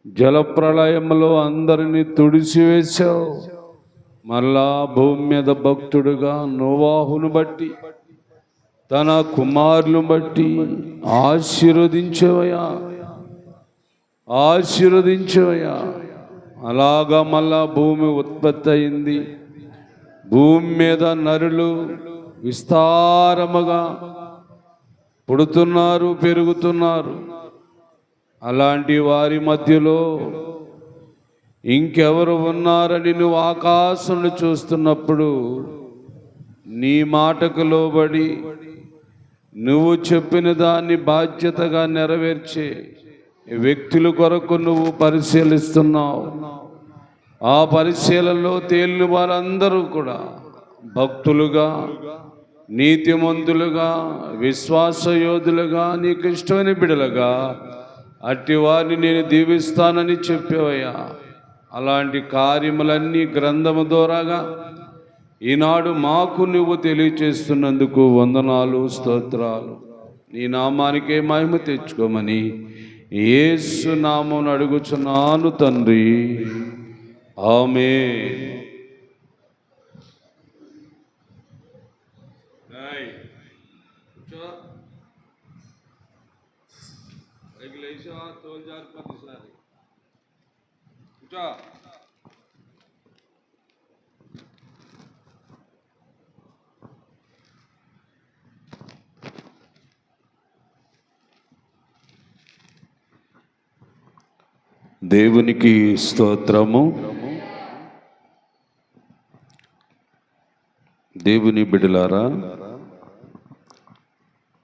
జలప్రళయంలో అందరినీ తుడిచివేశావు. మళ్ళా భూమి మీద భక్తుడుగా నోవాహును బట్టి తన కుమారులను బట్టి ఆశీర్వదించవయ్యా. అలాగా మళ్ళా భూమి ఉత్పత్తి అయింది. భూమి మీద నరులు విస్తారముగా పుడుతున్నారు, పెరుగుతున్నారు. అలాంటి వారి మధ్యలో ఇంకెవరు ఉన్నారని నువ్వు ఆకాశంలో చూస్తున్నప్పుడు నీ మాటకు లోబడి నువ్వు చెప్పిన దాన్ని బాధ్యతగా నెరవేర్చే వ్యక్తుల కొరకు నువ్వు పరిశీలిస్తున్నావు. ఆ పరిశీలనలో తేలిన వారందరూ కూడా భక్తులుగా, నీతిమంతులుగా, విశ్వాసయోధులుగా, నీకు ఇష్టమైన బిడలుగా అట్టి వారిని నేను దీవిస్తానని చెప్పావయ్యా. అలాంటి కార్యములన్నీ గ్రంథము ద్వారాగా ఈనాడు మాకు నువ్వు తెలియచేస్తున్నందుకు వందనాలు, స్తోత్రాలు. నీ నామానికే మహిమ తెచ్చుకోమని యేసు నామమున అడుగుచున్నాను తండ్రి, ఆమేన్. దేవునికి స్తోత్రము. దేవుని బిడ్డలారా,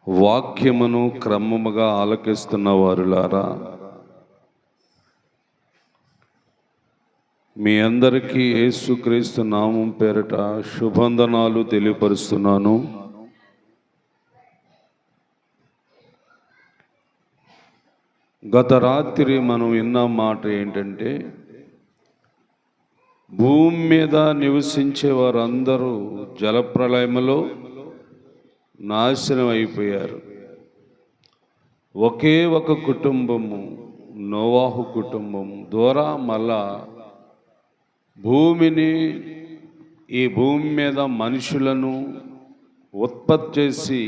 వాక్యమును క్రమముగా ఆలకిస్తున్న వారులారా, మీ అందరికీ యేసుక్రీస్తు నామం పేరట శుభవందనాలు తెలియపరుస్తున్నాను. గత రాత్రి మనం విన్న మాట ఏంటంటే, భూమి మీద నివసించే వారందరూ జలప్రళయములో నాశనం అయిపోయారు. ఒకే ఒక కుటుంబము, నోవాహు కుటుంబం ద్వారా మళ్ళా ఈ భూమి మీద మనుషులను ఉత్పత్తి చేసి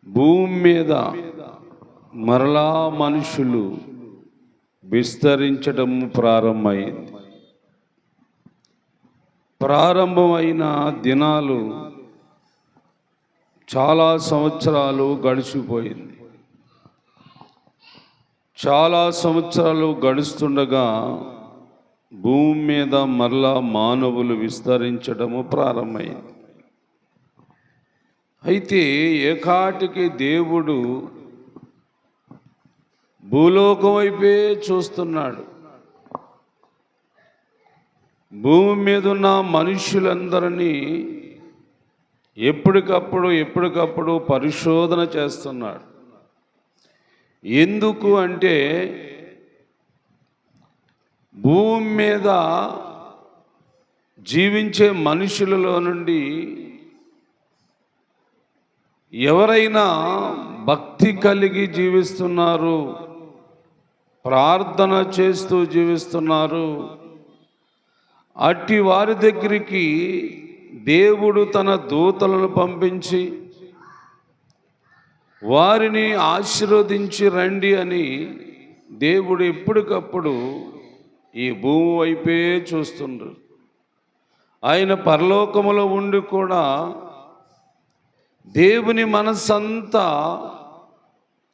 భూమి మీద మరలా మనుషులు విస్తరించడం ప్రారంభమైన దినాలు చాలా సంవత్సరాలు గడిచిపోయింది. చాలా సంవత్సరాలు గడుస్తుండగా భూమి మీద మరలా మానవులు విస్తరించడము ప్రారంభమైంది. అయితే ఏకాటికి దేవుడు భూలోకం వైపే చూస్తున్నాడు. భూమి మీద ఉన్న మనుషులందరినీ ఎప్పటికప్పుడు పరిశోధన చేస్తున్నాడు. ఎందుకు అంటే, భూమి మీద జీవించే మనుషులలో నుండి ఎవరైనా భక్తి కలిగి జీవిస్తున్నారు, ప్రార్థన చేస్తూ జీవిస్తున్నారు, అట్టి వారి దగ్గరికి దేవుడు తన దూతలను పంపించి వారిని ఆశీర్వదించి రండి అని దేవుడు ఎప్పటికప్పుడు ఈ భూమి వైపే చూస్తుండ్రు. ఆయన పరలోకములో ఉండి కూడా దేవుని మనసంతా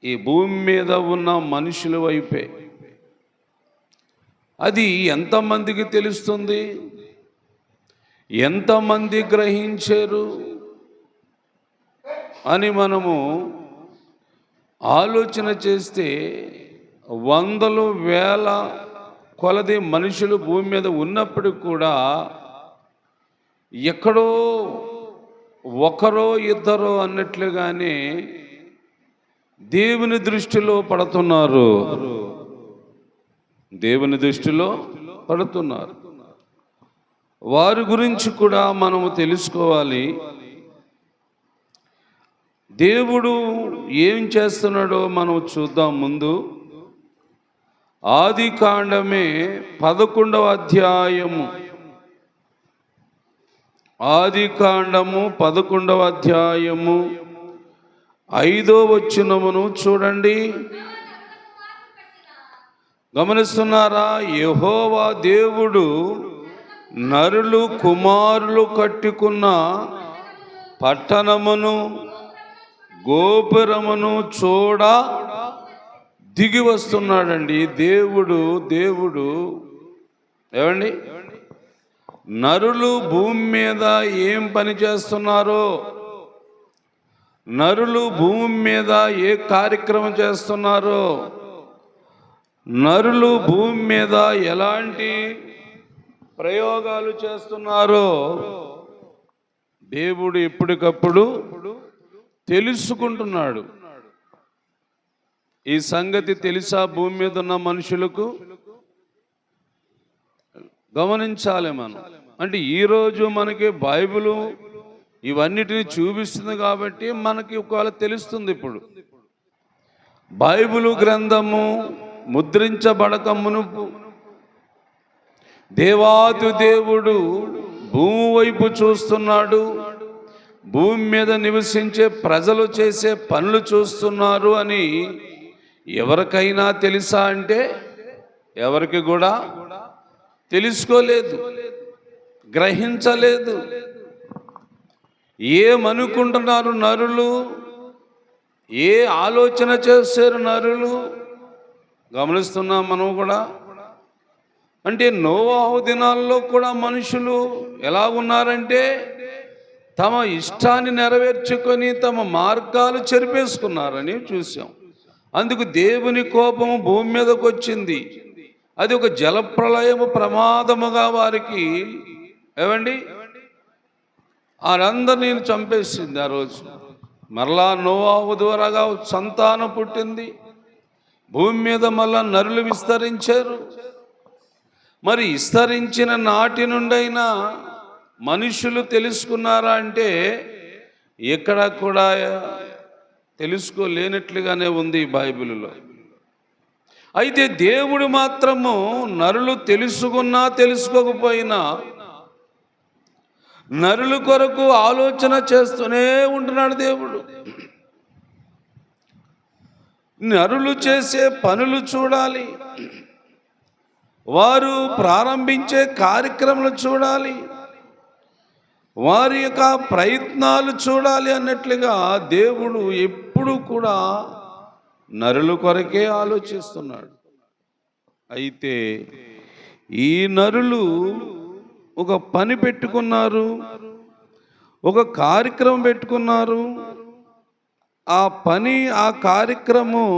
ఈ భూమి మీద ఉన్న మనుషుల వైపే. అది ఎంతమందికి తెలుస్తుంది? ఎంతమంది గ్రహించారు అని మనము ఆలోచన చేస్తే, వందలు వేల కొలది మనుషులు భూమి మీద ఉన్నప్పటికి కూడా ఎక్కడో ఒకరో ఇద్దరో అన్నట్లుగానే దేవుని దృష్టిలో పడుతున్నారు. దేవుని దృష్టిలో పడుతున్నారు. వారి గురించి కూడా మనము తెలుసుకోవాలి. దేవుడు ఏం చేస్తున్నాడో మనం చూద్దాం. ముందు ఆదికాండమే 11వ అధ్యాయము. ఆదికాండము 11వ అధ్యాయము 5వ వచనమును చూడండి. గమనిస్తున్నారా? యెహోవా దేవుడు నరులు కుమారులు కట్టుకున్న పట్టణమును గోపురమును చూడ దిగి వస్తున్నాడండి. దేవుడు ఏమండి, నరులు భూమి మీద ఏం పని చేస్తున్నారో, నరులు భూమి మీద ఏ కార్యక్రమం చేస్తున్నారో, నరులు భూమి మీద ఎలాంటి ప్రయోగాలు చేస్తున్నారో దేవుడు ఎప్పటికప్పుడు తెలుసుకుంటున్నాడు. ఈ సంగతి తెలుసా భూమి మీద ఉన్న మనుషులకు? గమనించాలి మనం. అంటే ఈరోజు మనకి బైబిలు ఇవన్నిటిని చూపిస్తుంది కాబట్టి మనకి ఒకవేళ తెలుస్తుంది. ఇప్పుడు బైబిలు గ్రంథము ముద్రించబడక మునుపు దేవాది దేవుడు భూమి వైపు చూస్తున్నాడు, భూమి మీద నివసించే ప్రజలు చేసే పనులు చూస్తున్నారు అని ఎవరికైనా తెలుసా అంటే ఎవరికి కూడా తెలుసుకోలేదు, గ్రహించలేదు. ఏమనుకుంటున్నారు నరులు, ఏ ఆలోచన చేశారు నరులు గమనిస్తున్నాం మనం కూడా. అంటే నోవాహు దినాల్లో కూడా మనుషులు ఎలా ఉన్నారంటే తమ ఇష్టాన్ని నెరవేర్చుకొని తమ మార్గాలు చెరిపేసుకున్నారని చూసాం. అందుకు దేవుని కోపము భూమి మీదకి వచ్చింది. అది ఒక జలప్రళయము ప్రమాదముగా వారికి ఏమండి వారందరినీ చంపేసింది. ఆ రోజు మరలా నోవాహు ద్వారాగా సంతానం పుట్టింది. భూమి మీద మళ్ళా నరులు విస్తరించారు. మరి విస్తరించిన నాటి నుండైనా మనుషులు తెలుసుకున్నారా అంటే ఎక్కడ కూడా తెలుసుకోలేనట్లుగానే ఉంది బైబిల్లో. అయితే దేవుడు మాత్రము నరులు తెలుసుకున్నా తెలుసుకోకపోయినా నరుల కొరకు ఆలోచన చేస్తూనే ఉంటున్నాడు దేవుడు. నరులు చేసే పనులు చూడాలి, వారు ప్రారంభించే కార్యక్రమాలు చూడాలి, వారి యొక్క ప్రయత్నాలు చూడాలి అన్నట్లుగా దేవుడు ఎప్పుడు కూడా నరుల కొరకే ఆలోచిస్తున్నాడు. అయితే ఈ నరులు ఒక పని పెట్టుకున్నారు, ఒక కార్యక్రమం పెట్టుకున్నారు. ఆ పని, ఆ కార్యక్రమం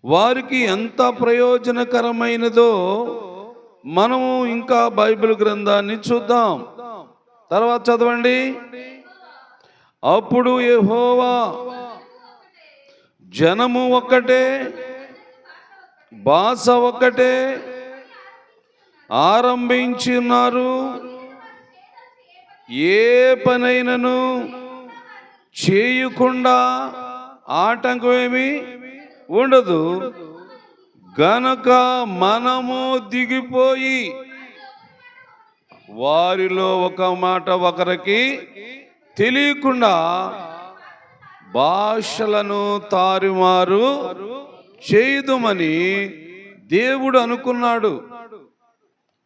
వారికి ఎంత ప్రయోజనకరమైనదో మనము ఇంకా బైబిల్ గ్రంథాన్ని చూద్దాం. తర్వాత చదవండి. అప్పుడు యెహోవా జనము ఒక్కటే, భాష ఒక్కటే ఆరంభించున్నారు. ఏ పనైనను చేయకుండా ఆటంకమేమి ఉండదు గనక మనము దిగిపోయి వారిలో ఒక మాట ఒకరికి తెలియకుండా భాషలను తారుమారు చేయుదుమని దేవుడు అనుకున్నాడు.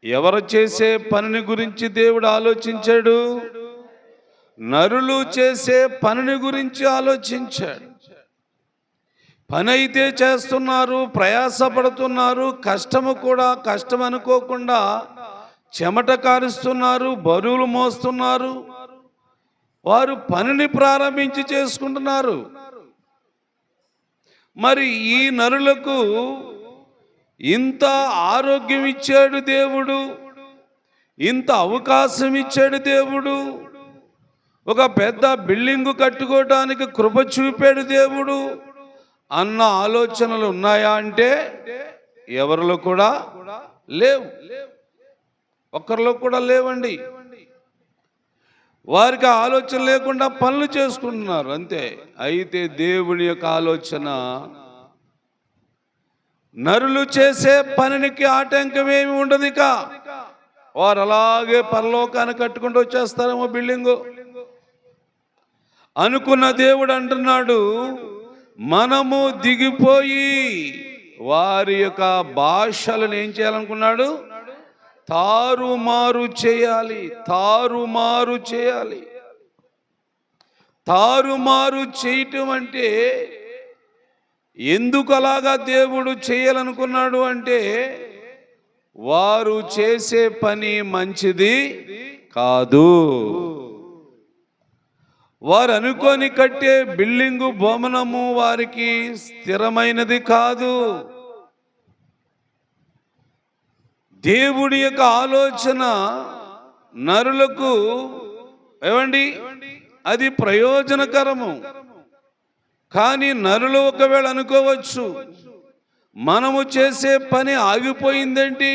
ఎవరు చేసే పనిని గురించి దేవుడు ఆలోచించాడు? నరులు చేసే పనిని గురించి ఆలోచించాడు. పని అయితే చేస్తున్నారు, ప్రయాసపడుతున్నారు, కష్టము కూడా కష్టం అనుకోకుండా చెమట కారుస్తున్నారు, బరువులు మోస్తున్నారు. వారు పనిని ప్రారంభించి చేసుకుంటున్నారు. మరి ఈ నరులకు ఇంత ఆరోగ్యం ఇచ్చాడు దేవుడు, ఇంత అవకాశం ఇచ్చాడు దేవుడు, ఒక పెద్ద బిల్డింగు కట్టుకోవడానికి కృప చూపాడు దేవుడు అన్న ఆలోచనలు ఉన్నాయా అంటే ఎవరిలో కూడా లేవు, ఒక్కరిలో కూడా లేవండి. వారికి ఆలోచన లేకుండా పనులు చేసుకుంటున్నారు అంతే. అయితే దేవుని యొక్క ఆలోచన నరులు చేసే పనికి ఆటంకమేమి ఉండదు. ఇక వారు అలాగే పరలోకాన్ని కట్టుకుంటూ వచ్చేస్తారేమో బిల్డింగు అనుకున్న దేవుడు అంటున్నాడు, మనము దిగిపోయి వారి యొక్క భాషలను ఏం చేయాలనుకున్నాడు? తారుమారు చేయాలి. తారుమారు చేయాలి. తారుమారు చేయటం అంటే ఎందుకు అలాగా దేవుడు చేయాలనుకున్నాడు అంటే, వారు చేసే పని మంచిది కాదు. వారు అనుకొని కట్టే బిల్డింగు భవనము వారికి స్థిరమైనది కాదు. దేవుడి యొక్క ఆలోచన నరులకు ఏమండి అది ప్రయోజనకరము. కానీ నరులు ఒకవేళ అనుకోవచ్చు, మనము చేసే పని ఆగిపోయిందేంటి,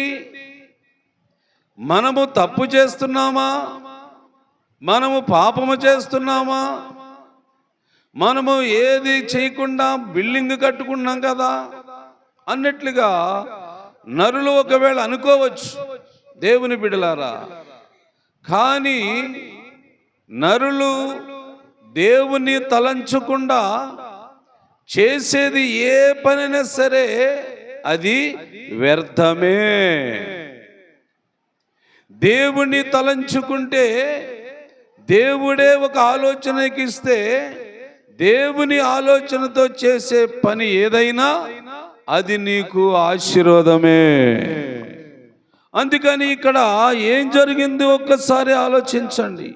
మనము తప్పు చేస్తున్నామా, మనము పాపము చేస్తున్నామా, మనము ఏది చేయకుండా బిల్డింగ్ కట్టుకున్నాం కదా అన్నట్లుగా నరులు ఒకవేళ అనుకోవచ్చు, దేవుని బిడ్డలారా. కానీ నరులు దేవుని తలంచకుండా చేసేది ఏ పనైనా సరే అది వ్యర్థమే. దేవుని తలంచుకుంటే దేవుడే ఒక ఆలోచనకి ఇస్తే, దేవుని ఆలోచనతో చేసే పని ఏదైనా అది నీకు ఆశీర్వాదమే. అందుకని ఇక్కడ ఏం జరిగింది ఒక్కసారి ఆలోచించండి.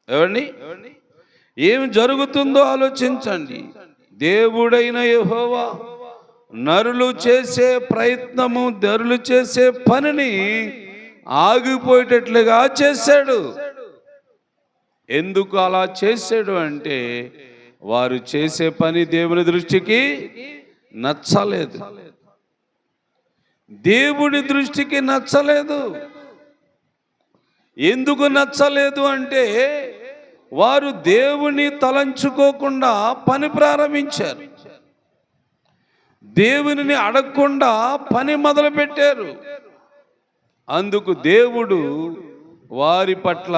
ఏమండి, ఏం జరుగుతుందో ఆలోచించండి. దేవుడైన యెహోవా నరులు చేసే ప్రయత్నము, నరులు చేసే పనిని ఆగిపోయేటట్లుగా చేశాడు. ఎందుకు అలా చేశాడు అంటే, వారు చేసే పని దేవుని దృష్టికి నచ్చలేదు. దేవుడి దృష్టికి నచ్చలేదు. ఎందుకు నచ్చలేదు అంటే, వారు దేవుని తలంచుకోకుండా పని ప్రారంభించారు. దేవునిని అడగకుండా పని మొదలుపెట్టారు. అందుకు దేవుడు వారి పట్ల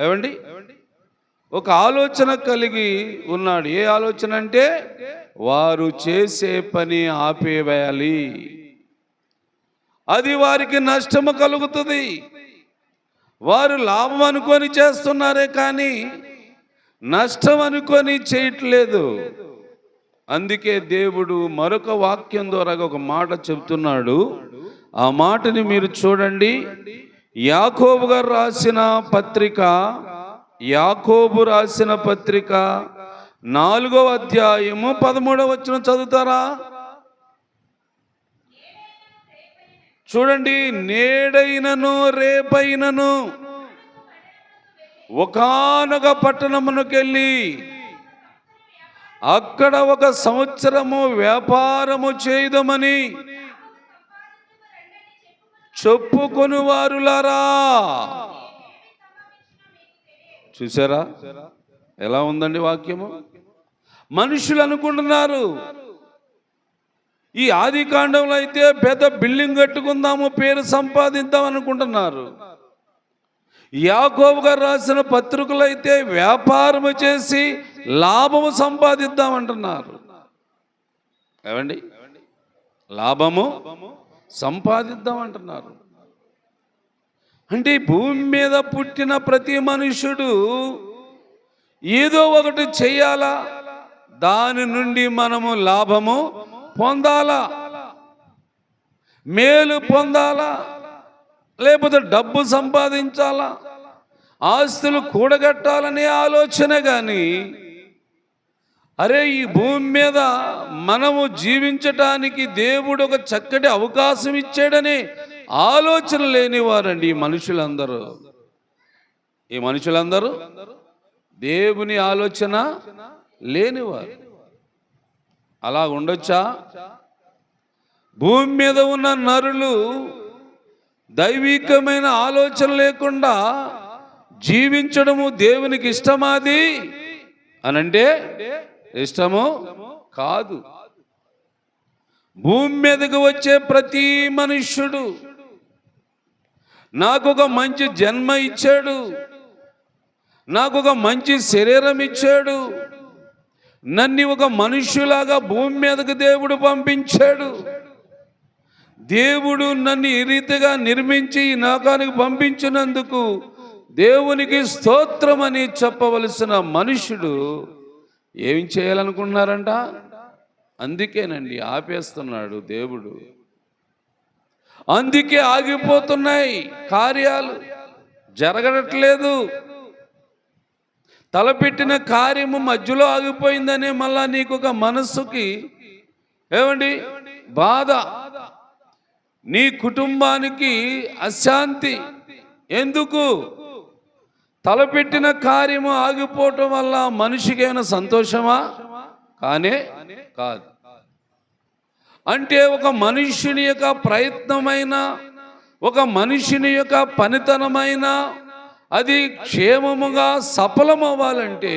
ఏమండి ఒక ఆలోచన కలిగి ఉన్నాడు. ఏ ఆలోచన అంటే, వారు చేసే పని ఆపేవేయాలి. అది వారికి నష్టము కలుగుతుంది. వారు లాభం అనుకొని చేస్తున్నారే కానీ నష్టం అనుకొని చేయట్లేదు. అందుకే దేవుడు మరొక వాక్యం ద్వారా ఒక మాట చెబుతున్నాడు. ఆ మాటని మీరు చూడండి. యాకోబు గారు రాసిన పత్రిక, యాకోబు రాసిన పత్రిక 4వ అధ్యాయము 13వ వచనం చదువుతారా? చూడండి. నేడైనను రేపైనను ఒకానొక పట్టణమునకెళ్ళి అక్కడ 1 సంవత్సరము వ్యాపారము చేయదమని చెప్పుకొని వారులారా. చూసారా ఎలా ఉందండి వాక్యము? మనుషులు అనుకుంటున్నారు, ఈ ఆది కాండంలో అయితే పెద్ద బిల్డింగ్ కట్టుకుందాము, పేరు సంపాదిద్దాం అనుకుంటున్నారు. యాకోబు గారు రాసిన పత్రికలు అయితే వ్యాపారము చేసి లాభము సంపాదిద్దామంటున్నారు. ఏమండి, లాభము సంపాదిద్దామంటున్నారు. అంటే భూమి మీద పుట్టిన ప్రతి మనుషుడు ఏదో ఒకటి చెయ్యాలా, దాని నుండి మనము లాభము పొందాలా, మేలు పొందాలా, లేకపోతే డబ్బు సంపాదించాలా, ఆస్తులు కూడగట్టాలనే ఆలోచన. కానీ అరే, ఈ భూమి మీద మనము జీవించటానికి దేవుడు ఒక చక్కటి అవకాశం ఇచ్చాడని ఆలోచన లేనివారండి ఈ మనుషులందరూ. ఈ మనుషులందరూ దేవుని ఆలోచన లేనివారు. అలా ఉండొచ్చా? భూమి మీద ఉన్న నరులు దైవికమైన ఆలోచన లేకుండా జీవించడము దేవునికి ఇష్టమాది అనంటే ఇష్టము కాదు. భూమి మీదకి వచ్చే ప్రతి మనుష్యుడు నాకు ఒక మంచి జన్మ ఇచ్చాడు, నాకు ఒక మంచి శరీరం ఇచ్చాడు, నన్ను ఒక మనుష్యులాగా భూమి మీదకి దేవుడు పంపించాడు. దేవుడు నన్ను ఈ రీతిగా నిర్మించి ఈ లోకానికి పంపించినందుకు దేవునికి స్తోత్రం అని చెప్పవలసిన మనుష్యుడు ఏం చేయాలనుకుంటున్నారంట? అందుకేనండి ఆపేస్తున్నాడు దేవుడు. అందుకే ఆగిపోతున్నాయి కార్యాలు, జరగట్లేదు. తలపెట్టిన కార్యము మధ్యలో ఆగిపోయిందనే మళ్ళా నీకు ఒక మనస్సుకి ఏమండి బాధ, నీ కుటుంబానికి అశాంతి. ఎందుకు? తలపెట్టిన కార్యము ఆగిపోవటం వల్ల మనిషికి ఏమైనా సంతోషమా? కానే కాదు. అంటే ఒక మనుష్యుని యొక్క ప్రయత్నమైన, ఒక మనుష్యుని యొక్క పనితనమైన అది క్షేమముగా సఫలమవ్వాలంటే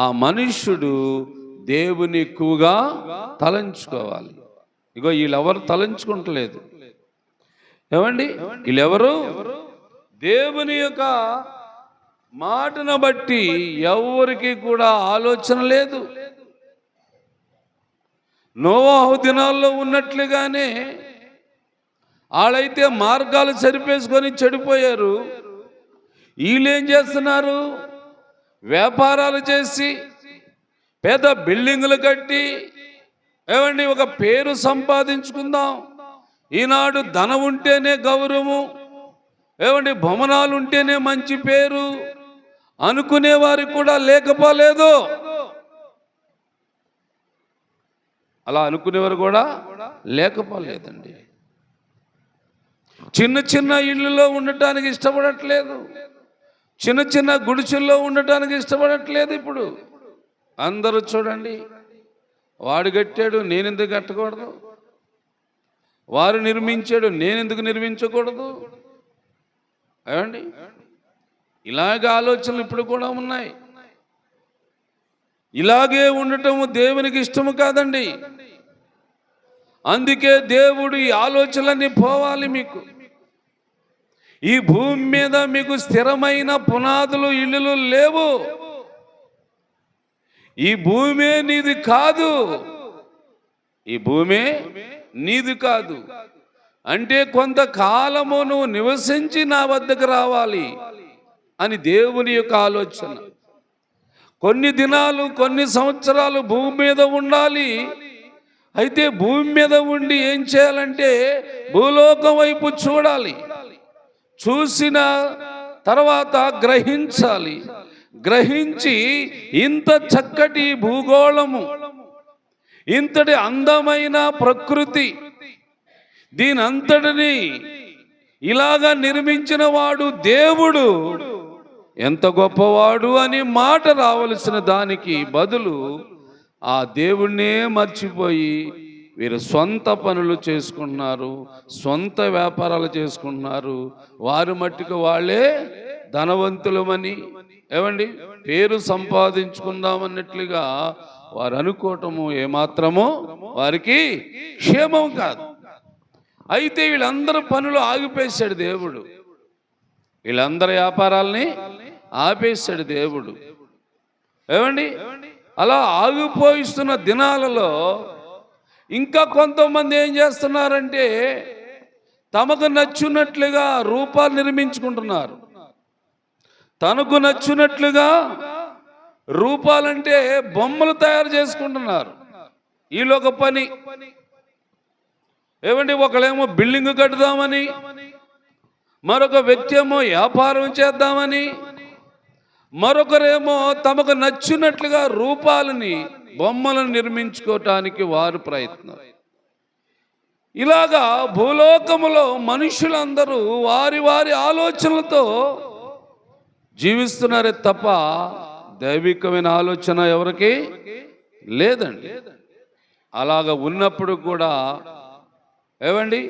ఆ మనుష్యుడు దేవుని ఎక్కువగా తలంచుకోవాలి. ఇగో వీళ్ళెవరు తలంచుకుంటలేదు. ఏమండి? వీళ్ళెవరు దేవుని యొక్క మాటను బట్టి ఎవరికి కూడా ఆలోచన లేదు. నోవాహు దినాల్లో ఉన్నట్లుగానే వాళ్ళైతే మార్గాలు సరిపేసుకొని చెడిపోయారు. వీళ్ళేం చేస్తున్నారు? వ్యాపారాలు చేసి పెద్ద బిల్డింగులు కట్టి ఏమండి ఒక పేరు సంపాదించుకుందాం, ఈనాడు ధనం ఉంటేనే గౌరవము, ఏమండి భవనాలు ఉంటేనే మంచి పేరు అనుకునే వారికి కూడా లేకపోలేదు. అలా అనుకునేవారు కూడా లేకపోలేదండి. చిన్న చిన్న ఇళ్ళలో ఉండటానికి ఇష్టపడట్లేదు, చిన్న చిన్న గుడిసెల్లో ఉండటానికి ఇష్టపడట్లేదు. ఇప్పుడు అందరూ చూడండి, వాడు కట్టాడు నేనెందుకు కట్టకూడదు, వారు నిర్మించాడు నేనెందుకు నిర్మించకూడదు. ఏమండి? ఇలాగే ఆలోచనలు ఇప్పుడు కూడా ఉన్నాయి. ఇలాగే ఉండటము దేవునికి ఇష్టము కాదండి. అందుకే దేవుడు ఈ ఆలోచనలన్నీ పోవాలి. మీకు ఈ భూమి మీద మీకు స్థిరమైన పునాదులు ఇల్లులు లేవు. ఈ భూమే నీది కాదు, ఈ భూమే నీది కాదు. అంటే కొంతకాలము నువ్వు నివసించి నా వద్దకు రావాలి అని దేవుని యొక్క ఆలోచన. కొన్ని దినాలు కొన్ని సంవత్సరాలు భూమి మీద ఉండాలి. అయితే భూమి మీద ఉండి ఏం చేయాలంటే భూలోకం వైపు చూడాలి. చూసిన తర్వాత గ్రహించాలి. గ్రహించి ఇంత చక్కటి భూగోళము, ఇంతటి అందమైన ప్రకృతి, దీనంతటిని ఇలాగా నిర్మించిన వాడు దేవుడు ఎంత గొప్పవాడు అని మాట రావలసిన దానికి బదులు ఆ దేవుణ్ణే మర్చిపోయి వీరు సొంత పనులు చేసుకుంటున్నారు, సొంత వ్యాపారాలు చేసుకుంటున్నారు. వారు మట్టుకు వాళ్ళే ధనవంతులమని ఏమండి పేరు సంపాదించుకుందామన్నట్లుగా వారు అనుకోవటము ఏమాత్రమో వారికి క్షేమం కాదు. అయితే వీళ్ళందరూ పనులు ఆగిపేశాడు దేవుడు, వీళ్ళందరి వ్యాపారాలని ఆపేశాడు దేవుడు. ఏమండి? అలా ఆగిపోయిస్తున్న దినాలలో ఇంకా కొంతమంది ఏం చేస్తున్నారంటే తమకు నచ్చినట్లుగా రూపాలు నిర్మించుకుంటున్నారు. తనకు నచ్చినట్లుగా రూపాలంటే బొమ్మలు తయారు చేసుకుంటున్నారు. వీళ్ళొక పని. ఏమండి? ఒకళ్ళేమో బిల్డింగ్ కట్టుదామని, మరొక వ్యక్తి ఏమో వ్యాపారం చేద్దామని, మరొకరేమో తమకు నచ్చినట్లుగా రూపాలని బొమ్మలను నిర్మించుకోవటానికి వారు ప్రయత్నం. ఇలాగా భూలోకములో మనుషులందరూ వారి వారి ఆలోచనలతో జీవిస్తున్నారే తప్ప దైవికమైన ఆలోచన ఎవరికి లేదండి. అలాగ ఉన్నప్పుడు కూడా ఏమండి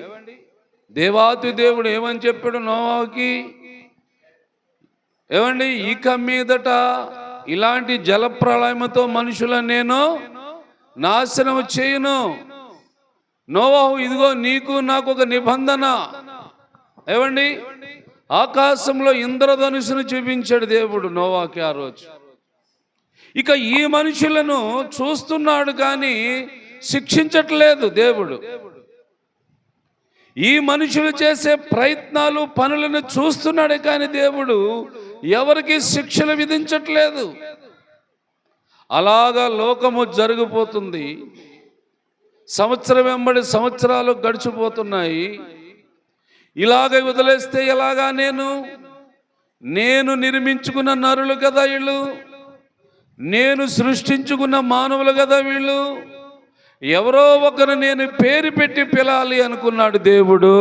దేవాతి దేవుడు ఏమని చెప్పాడు నోవాకి? ఏమండి ఇక మీదట ఇలాంటి జలప్రళయంతో మనుషులను నేను నాశనం చేయను. నోవాహు, ఇదిగో నీకు నాకు ఒక నిబంధన. ఏమండి, ఆకాశంలో ఇంద్రధనుసును చూపించాడు దేవుడు నోవాకి ఆ రోజు. ఇక ఈ మనుషులను చూస్తున్నాడు కానీ శిక్షించట్లేదు దేవుడు. ఈ మనుషులు చేసే ప్రయత్నాలు, పనులను చూస్తున్నాడు కానీ దేవుడు ఎవరికి శిక్షలు విధించట్లేదు. అలాగా లోకము జరిగిపోతుంది. సంవత్సరం వెంబడి సంవత్సరాలు గడిచిపోతున్నాయి. ఇలాగ వదిలేస్తే ఎలాగా? నేను నిర్మించుకున్న నరులు కదా వీళ్ళు, నేను సృష్టించుకున్న మానవులు కదా వీళ్ళు. ఎవరో ఒకరు నేను పేరు పెట్టి పిలాలి అనుకున్నాడు దేవుడు.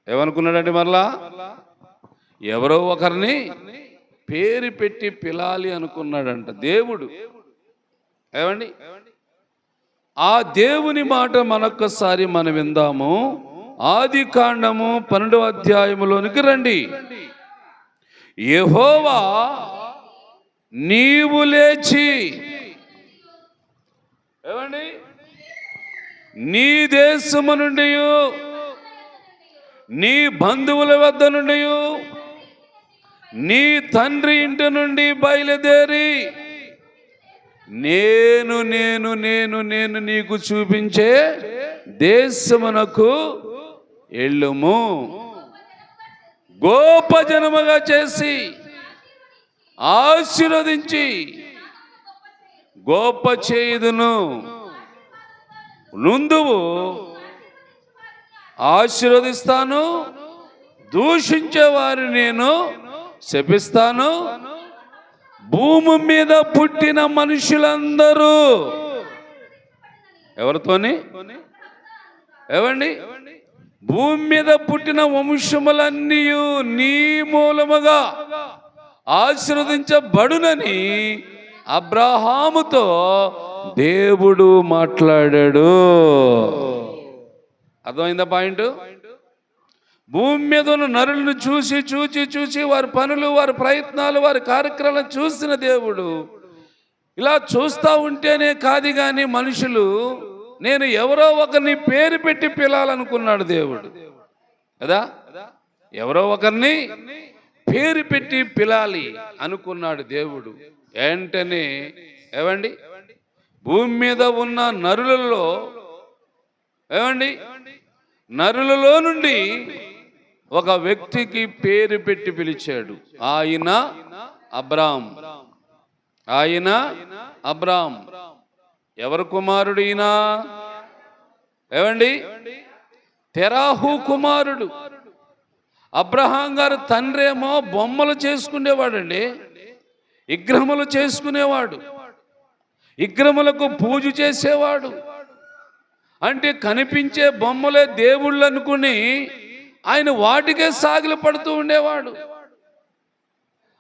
ఏమనుకున్నాడంటే మరలా ఎవరో ఒకరిని పేరు పెట్టి పిలాలి అనుకున్నాడంట దేవుడు. ఏమండి, ఆ దేవుని మాట మనొక్కసారి మనం విందాము. ఆది కాండము 12వ అధ్యాయములోనికి రండి. యెహోవా నీవు లేచి, ఏమండి, నీ దేశము నుండి, నీ బంధువుల వద్ద నుండి, నీ తండ్రి ఇంటి నుండి బయలుదేరి నేను నేను నేను నేను నీకు చూపించే దేశమునకు వెళ్ళుము. గొప్ప జనముగా చేసి ఆశీర్వదించి గొప్ప చేయుదును. నుందువు ఆశీర్వదిస్తాను, దూషించే వారిని నేను శపిస్తాను. భూమి మీద పుట్టిన మనుషులందరూ ఎవరితోని? ఏవండి, భూమి మీద పుట్టిన వంశములన్నీ నీ మూలముగా ఆశీర్వదించబడునని అబ్రహాముతో దేవుడు మాట్లాడాడు. అర్థమైందా పాయింట్? భూమి మీద ఉన్న నరులను చూసి చూచి చూచి వారి పనులు, వారి ప్రయత్నాలు, వారి కార్యక్రమాలను చూసిన దేవుడు ఇలా చూస్తూ ఉంటేనే కాదు కానీ మనుషులు నేను ఎవరో ఒకరిని పేరు పెట్టి పిలాలనుకున్నాడు దేవుడు కదా. ఎవరో ఒకరిని పేరు పెట్టి పిలాలి అనుకున్నాడు దేవుడు. వెంటనే ఏవండి, భూమి మీద ఉన్న నరులలో, ఏవండి, నరులలో నుండి ఒక వ్యక్తికి పేరు పెట్టి పిలిచాడు. ఆయన అబ్రాం. ఆయన అబ్రాం. ఎవరు కుమారుడు ఈయన? ఏవండి, తెరాహు కుమారుడు. అబ్రహాం గారు తండ్రేమో బొమ్మలు చేసుకునేవాడండి, విగ్రహములు చేసుకునేవాడు, విగ్రహములకు పూజ చేసేవాడు. అంటే కనిపించే బొమ్మలే దేవుళ్ళు అనుకుని ఆయన వాటికే సాగిలు పడుతూ ఉండేవాడు.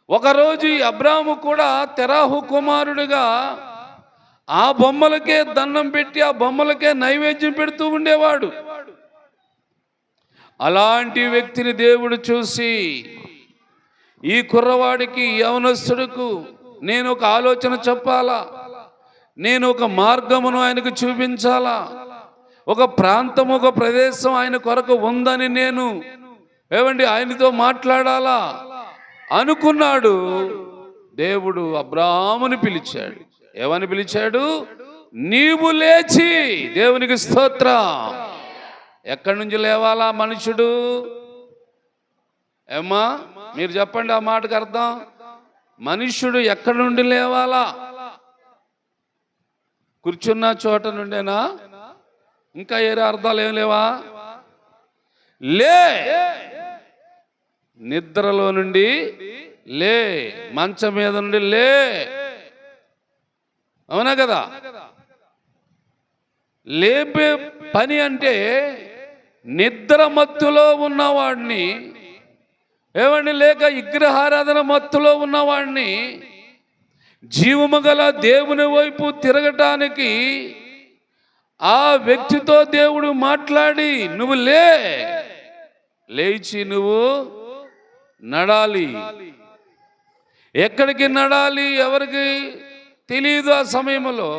ఒకరోజు ఈ అబ్రాము కూడా తెరాహు కుమారుడుగా ఆ బొమ్మలకే దండం పెట్టి ఆ బొమ్మలకే నైవేద్యం పెడుతూ ఉండేవాడు. అలాంటి వ్యక్తిని దేవుడు చూసి ఈ కుర్రవాడికి, యవనస్తుడుకు నేను ఒక ఆలోచన చెప్పాలా, నేను ఒక మార్గమును ఆయనకు చూపించాలా, ఒక ప్రాంతం, ఒక ప్రదేశం ఆయన కొరకు ఉందని నేను ఆయనతో మాట్లాడాలా అనుకున్నాడు. దేవుడు అబ్రాహాముని పిలిచాడు. ఏమని పిలిచాడు? నీవు లేచి. దేవునికి స్తోత్రం. ఎక్కడి నుంచి లేవాలా మనుషుడు? ఏమ్మా మీరు చెప్పండి, ఆ మాటకు అర్థం. మనుష్యుడు ఎక్కడి నుండి లేవాలా? కూర్చున్న చోట నుండేనా? ఇంకా ఏరే అర్థాలు ఏం లేవా? లే, నిద్రలో నుండి లే, మంచం మీద నుండి లే. అవునా కదా? లేపే పని అంటే నిద్ర మత్తులో ఉన్నవాడిని, లేక విగ్రహారాధన మత్తులో ఉన్నవాడిని జీవము గల దేవుని వైపు తిరగటానికి ఆ వ్యక్తితో దేవుడు మాట్లాడి నువ్వు లేచి నువ్వు నడాలి. ఎక్కడికి నడాలి ఎవరికి తెలియదు. ఆ సమయంలో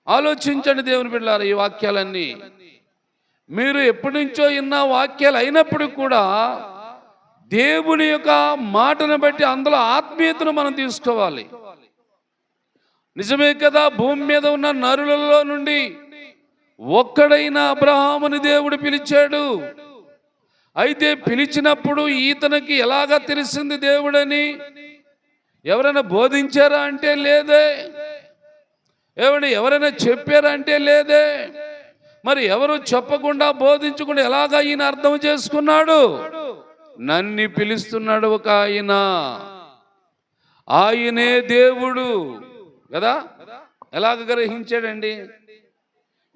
ఆలోచించండి దేవుని బిడ్డలారా, ఈ వాక్యాలన్నీ మీరు ఎప్పటి నుంచో విన్న వాక్యాలు అయినప్పుడు కూడా దేవుని యొక్క మాటను బట్టి అందులో ఆత్మీయతను మనం తీసుకోవాలి. నిజమే కదా, భూమి మీద ఉన్న నరులలో నుండి ఒక్కడైన అబ్రహాముని దేవుడు పిలిచాడు. అయితే పిలిచినప్పుడు ఈతనికి ఎలాగా తెలిసింది దేవుడని? ఎవరైనా బోధించారా అంటే లేదే. ఎవరైనా చెప్పారా అంటే లేదే. మరి ఎవరు చెప్పకుండా బోధించకుండా ఎలాగా ఈయన అర్థం చేసుకున్నాడు? నన్ను పిలుస్తున్నాడు ఒక ఆయనే దేవుడు కదా. ఎలాగ గ్రహించాడండి?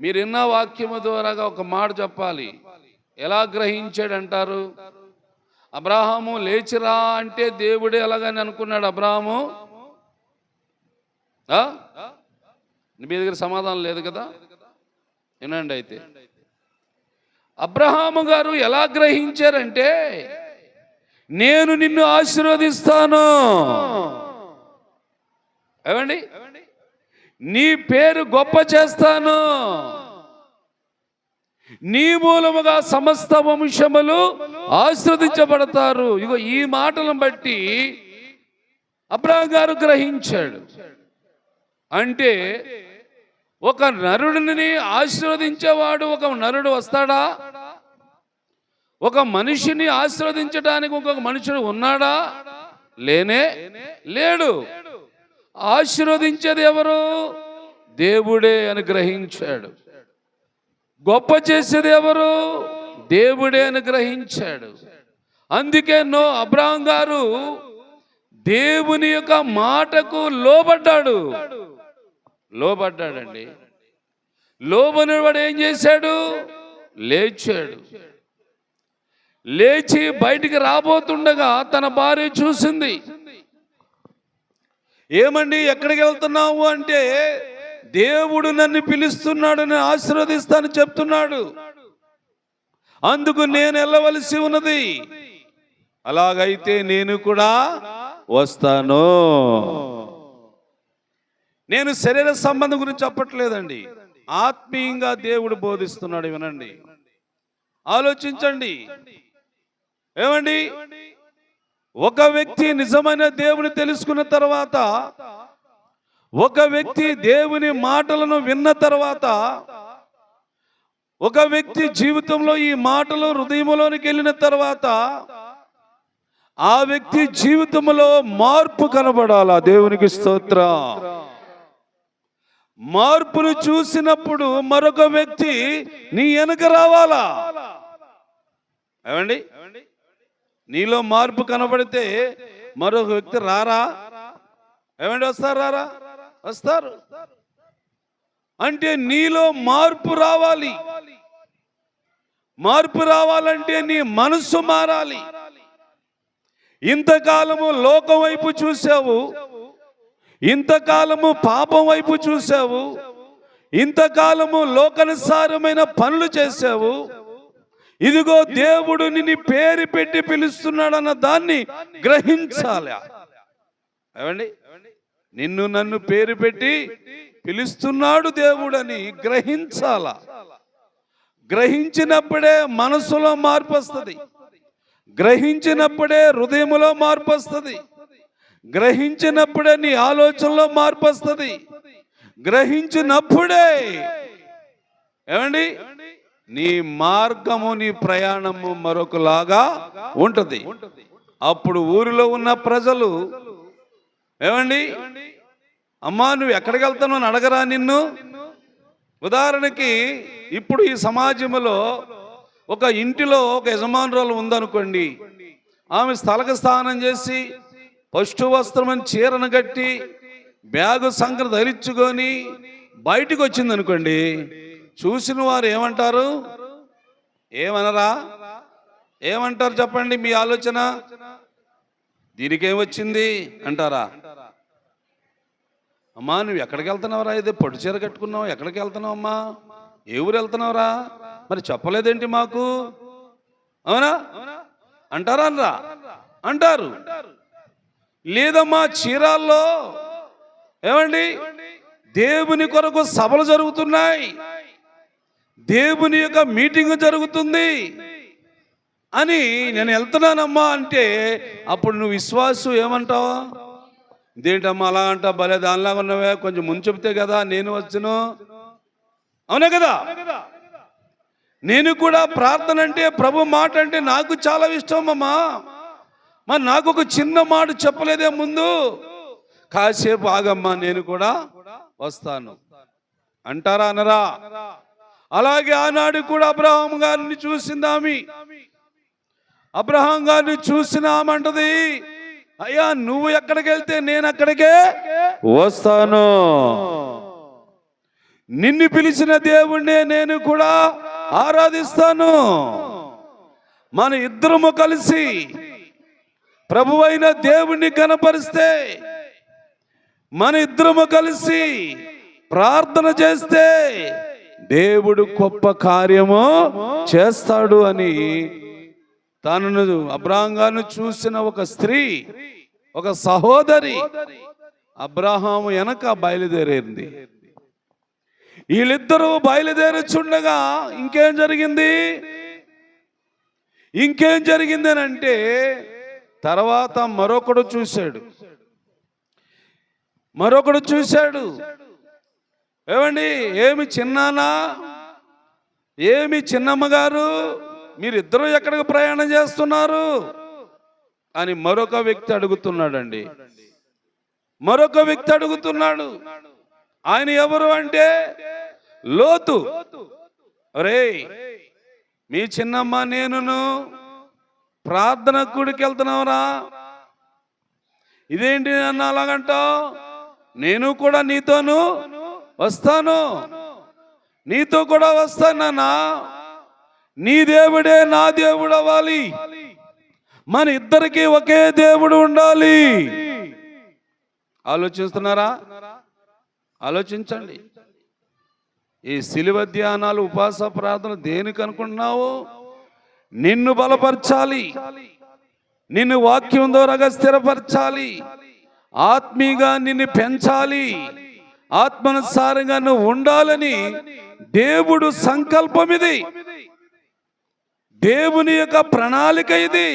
మీరు విన్న వాక్యము ద్వారాగా ఒక మాట చెప్పాలి. ఎలా గ్రహించాడంటారు? అబ్రాహాము లేచిరా అంటే దేవుడే ఎలాగని అనుకున్నాడు అబ్రాహాము? మీ దగ్గర సమాధానం లేదు కదా, వినండి. అయితే అబ్రహాము గారు ఎలా గ్రహించారంటే, నేను నిన్ను ఆశీర్వదిస్తాను, ఏమండి, నీ పేరు గొప్ప చేస్తాను, నీ మూలముగా సమస్త వంశములు ఆశీర్వదించబడతారు. ఇగో ఈ మాటలను బట్టి అబ్రహాము గారు గ్రహించాడు. అంటే ఒక నరుడిని ఆశీర్వదించేవాడు ఒక నరుడు వస్తాడా? ఒక మనిషిని ఆశీర్వదించడానికి ఇంకొక మనుషుడు ఉన్నాడా? లేడు. ఆశీర్వదించేది ఎవరు? దేవుడే అని గ్రహించాడు. గొప్ప చేసేది ఎవరు? దేవుడే అని గ్రహించాడు. అందుకే అబ్రహాము గారు దేవుని యొక్క మాటకు లోబడ్డాడండి. లోబడిన వాడు ఏం చేశాడు? లేచి బయటికి రాబోతుండగా తన భార్య చూసింది. ఏమండి ఎక్కడికి వెళ్తున్నావు అంటే, దేవుడు నన్ను పిలుస్తున్నాడు, నేను ఆశీర్వదిస్తాను చెప్తున్నాడు, అందుకు నేను వెళ్ళవలసి ఉన్నది. అలాగైతే నేను కూడా వస్తాను. నేను శరీర సంబంధం గురించి చెప్పట్లేదండి, ఆత్మీయంగా దేవుడు బోధిస్తున్నాడు. వినండి, ఆలోచించండి. ఏమండి, ఒక వ్యక్తి నిజమైన దేవుని తెలుసుకున్న తర్వాత, ఒక వ్యక్తి దేవుని మాటలను విన్న తర్వాత, ఒక వ్యక్తి జీవితంలో ఈ మాటలు హృదయంలోనికి వెళ్ళిన తర్వాత ఆ వ్యక్తి జీవితంలో మార్పు కనబడాలా? దేవునికి స్తోత్రం. మార్పును చూసినప్పుడు మరొక వ్యక్తి నీ వెనుక రావాలా? ఏమండి, నీలో మార్పు కనబడితే మరొక వ్యక్తి రారా? ఏమండి, వస్తారు? అంటే నీలో మార్పు రావాలి. మార్పు రావాలంటే నీ మనస్సు మారాలి. ఇంతకాలము లోకం వైపు చూసావు, ఇంతకాలము పాపం వైపు చూసావు, ఇంతకాలము లోకానుసారమైన పనులు చేసావు. ఇదిగో దేవుడు నిన్ను పేరు పెట్టి పిలుస్తున్నాడన్న దాన్ని గ్రహించాలి. ఏమండి, నిన్ను నన్ను పేరు పెట్టి పిలుస్తున్నాడు దేవుడని గ్రహించాలా. గ్రహించినప్పుడే మనసులో మార్పు వస్తుంది, గ్రహించినప్పుడే హృదయంలో మార్పు వస్తుంది, గ్రహించినప్పుడే నీ ఆలోచనలో మార్పు వస్తుంది, గ్రహించినప్పుడే ఏమండి నీ మార్గము, నీ ప్రయాణము మరొకలాగా ఉంటుంది. అప్పుడు ఊరిలో ఉన్న ప్రజలు ఏమండి, అమ్మా నువ్వు ఎక్కడికి వెళ్తావు అని అడగరా నిన్ను? ఉదాహరణకి ఇప్పుడు ఈ సమాజంలో ఒక ఇంటిలో ఒక యజమానురాలు ఉందనుకోండి, ఆమె స్థలక స్నానం చేసి పష్టు వస్త్రమని చీరను కట్టి బ్యాగు సంఖ్య ధరించుకొని బయటికి వచ్చింది అనుకోండి, చూసిన వారు ఏమంటారు? ఏమనరా? ఏమంటారు చెప్పండి, మీ ఆలోచన. దీనికేమొచ్చింది అంటారా? అమ్మా నువ్వు ఎక్కడికి వెళ్తున్నావురా? ఇదే పట్టు చీర కట్టుకున్నావు, ఎక్కడికి వెళ్తున్నావు అమ్మా? ఏ ఊరు వెళ్తున్నావురా? మరి చెప్పలేదేంటి మాకు? అవునా అంటారా? అనరా? అంటారు. లేదమ్మా చీరాల్లో ఏమండి దేవుని కొరకు సభలు జరుగుతున్నాయి, దేవుని యొక్క మీటింగ్ జరుగుతుంది అని నేను వెళ్తున్నానమ్మా అంటే అప్పుడు నువ్వు విశ్వాసం ఏమంటావా? ఇదేంటమ్మా అలా అంటా, భలే దానిలాగా ఉన్నవే, కొంచెం ముందు చెప్తే కదా నేను వచ్చును. అవునా కదా? నేను కూడా ప్రార్థన అంటే, ప్రభు మాట అంటే నాకు చాలా ఇష్టం అమ్మా. మరి నాకు ఒక చిన్న మాట చెప్పలేదే ముందు, కాసేపు ఆగమ్మా నేను కూడా వస్తాను అంటారా అనరా? అలాగే ఆనాడు కూడా అబ్రహాం గారిని చూసిందామి. అబ్రహాం గారిని చూసిన ఆమంటది, అయ్యా నువ్వు ఎక్కడికి వెళ్తే నేను అక్కడికే వస్తాను. నిన్ను పిలిచిన దేవుణ్ణే నేను కూడా ఆరాధిస్తాను. మన ఇద్దరము కలిసి ప్రభువైన దేవుణ్ణి కనపరిస్తే, మన ఇద్దరము కలిసి ప్రార్థన చేస్తే దేవుడు గొప్ప కార్యము చేస్తాడు అని తనను అబ్రహాం గారిని చూసిన ఒక స్త్రీ, ఒక సహోదరి అబ్రహాము వెనక బయలుదేరింది. వీళ్ళిద్దరూ బయలుదేరుచుండగా ఇంకేం జరిగింది అని అంటే, తర్వాత మరొకడు చూశాడు. ఏమండి, ఏమి చిన్నానా, ఏమి చిన్నమ్మ గారు, మీరిద్దరూ ఎక్కడికి ప్రయాణం చేస్తున్నారు అని మరొక వ్యక్తి అడుగుతున్నాడండి. మరొక వ్యక్తి అడుగుతున్నాడు. ఆయన ఎవరు అంటే లోతు. రే, మీ చిన్నమ్మ నేనును ప్రార్థన గుడికి వెళ్తున్నావురా, ఇదేంటి నన్ను అలాగంటావు? నేను కూడా నీతోను వస్తాను, నీతో కూడా వస్తానన్నా. నీ దేవుడే నా దేవుడు అవ్వాలి, మన ఇద్దరికి ఒకే దేవుడు ఉండాలి. ఆలోచిస్తున్నారా? ఆలోచించండి. ఈ సిలువ ధ్యానాలు, ఉపవాస ప్రార్థన దేనికి అనుకుంటున్నావు? నిన్ను బలపరచాలి, నిన్ను వాక్యం ద్వారా స్థిరపరచాలి, ఆత్మీయంగా నిన్ను పెంచాలి, ఆత్మానుసారంగా నువ్వు ఉండాలని దేవుడు సంకల్పం ఇది, దేవుని యొక్క ప్రణాళిక ఇది.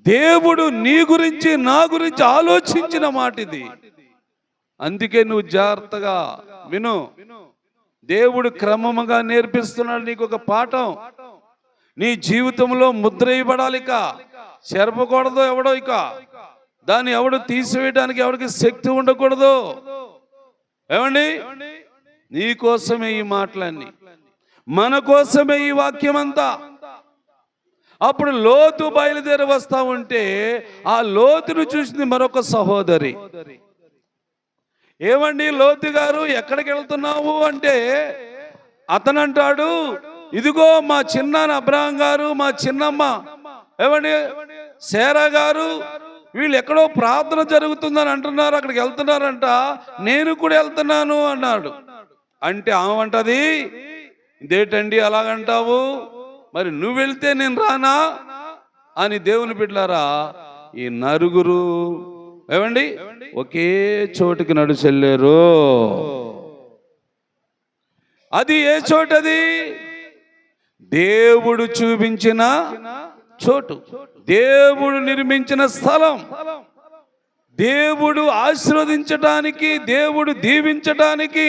దేవుడు నీ గురించి నా గురించి ఆలోచించిన మాట ఇది. అందుకే నువ్వు జాగ్రత్తగా విను. దేవుడు క్రమముగా నేర్పిస్తున్నాడు నీకు ఒక పాఠం. నీ జీవితంలో ముద్ర వేయబడాలి. ఇక చెరపకూడదు ఎవడో, ఇక దాన్ని ఎవడు తీసివేయడానికి ఎవరికి శక్తి ఉండకూడదు. ఏమండి, నీ కోసమే ఈ మాటలన్నీ, మన కోసమే ఈ వాక్యం అంతా. అప్పుడు లోతు బయలుదేరి వస్తా ఉంటే ఆ లోతును చూసింది మరొక సహోదరి. ఏమండి లోతు గారు ఎక్కడికి వెళ్తున్నావు అంటే అతను అంటాడు, ఇదిగో మా చిన్నాన్న అబ్రహాం గారు, మా చిన్నమ్మ ఏమండి శారా గారు, వీళ్ళు ఎక్కడో ప్రార్థన జరుగుతుందని అంటున్నారు, అక్కడికి వెళ్తున్నారంట, నేను కూడా వెళ్తున్నాను అన్నాడు. అంటే ఆమె ఇదేంటండి అలాగంటావు, మరి నువ్వు వెళ్తే నేను రానా అని. దేవుని బిడ్డలారా, ఈ నలుగురు ఏమండి ఒకే చోటుకి నడుచెళ్ళారు. అది ఏ చోటది? దేవుడు చూపించిన చోటు, దేవుడు నిర్మించిన స్థలం, దేవుడు ఆశీర్వదించటానికి, దేవుడు దీవించటానికి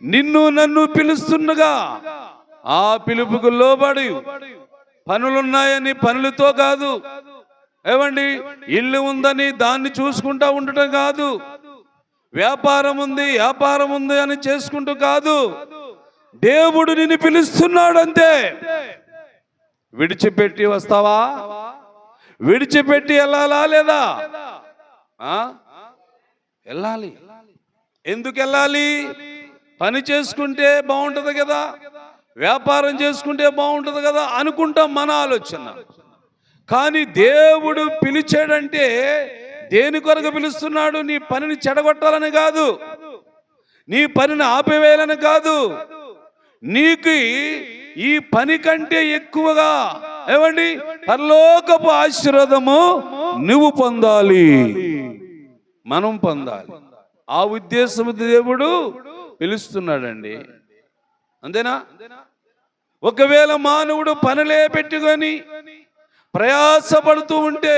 నిన్ను నన్ను పిలుస్తుండగా ఆ పిలుపుకు లోబడి, పనులున్నాయని పనులతో కాదు, ఏమండి ఇల్లు ఉందని దాన్ని చూసుకుంటా ఉండటం కాదు, వ్యాపారం ఉంది అని చేసుకుంటూ కాదు, దేవుడు నిన్ను పిలుస్తున్నాడు అంతే. విడిచిపెట్టి వస్తావా? విడిచిపెట్టి వెళ్ళాలా లేదా? వెళ్ళాలి. ఎందుకు వెళ్ళాలి? పని చేసుకుంటే బాగుంటుంది కదా, వ్యాపారం చేసుకుంటే బాగుంటుంది కదా అనుకుంటాం మన ఆలోచన. కానీ దేవుడు పిలిచాడంటే దేని కొరకు పిలుస్తున్నాడు? నీ పనిని చెడగొట్టాలని కాదు, నీ పనిని ఆపివేయాలని కాదు, నీకు ఈ పని కంటే ఎక్కువగా ఏమండి పరలోకపు ఆశీర్వాదము నువ్వు పొందాలి, మనం పొందాలి. ఆ ఉద్దేశం దేవుడు పిలుస్తున్నాడండి. అంతేనా? ఒకవేళ మానవుడు పనులే పెట్టుకొని ప్రయాసపడుతూ ఉంటే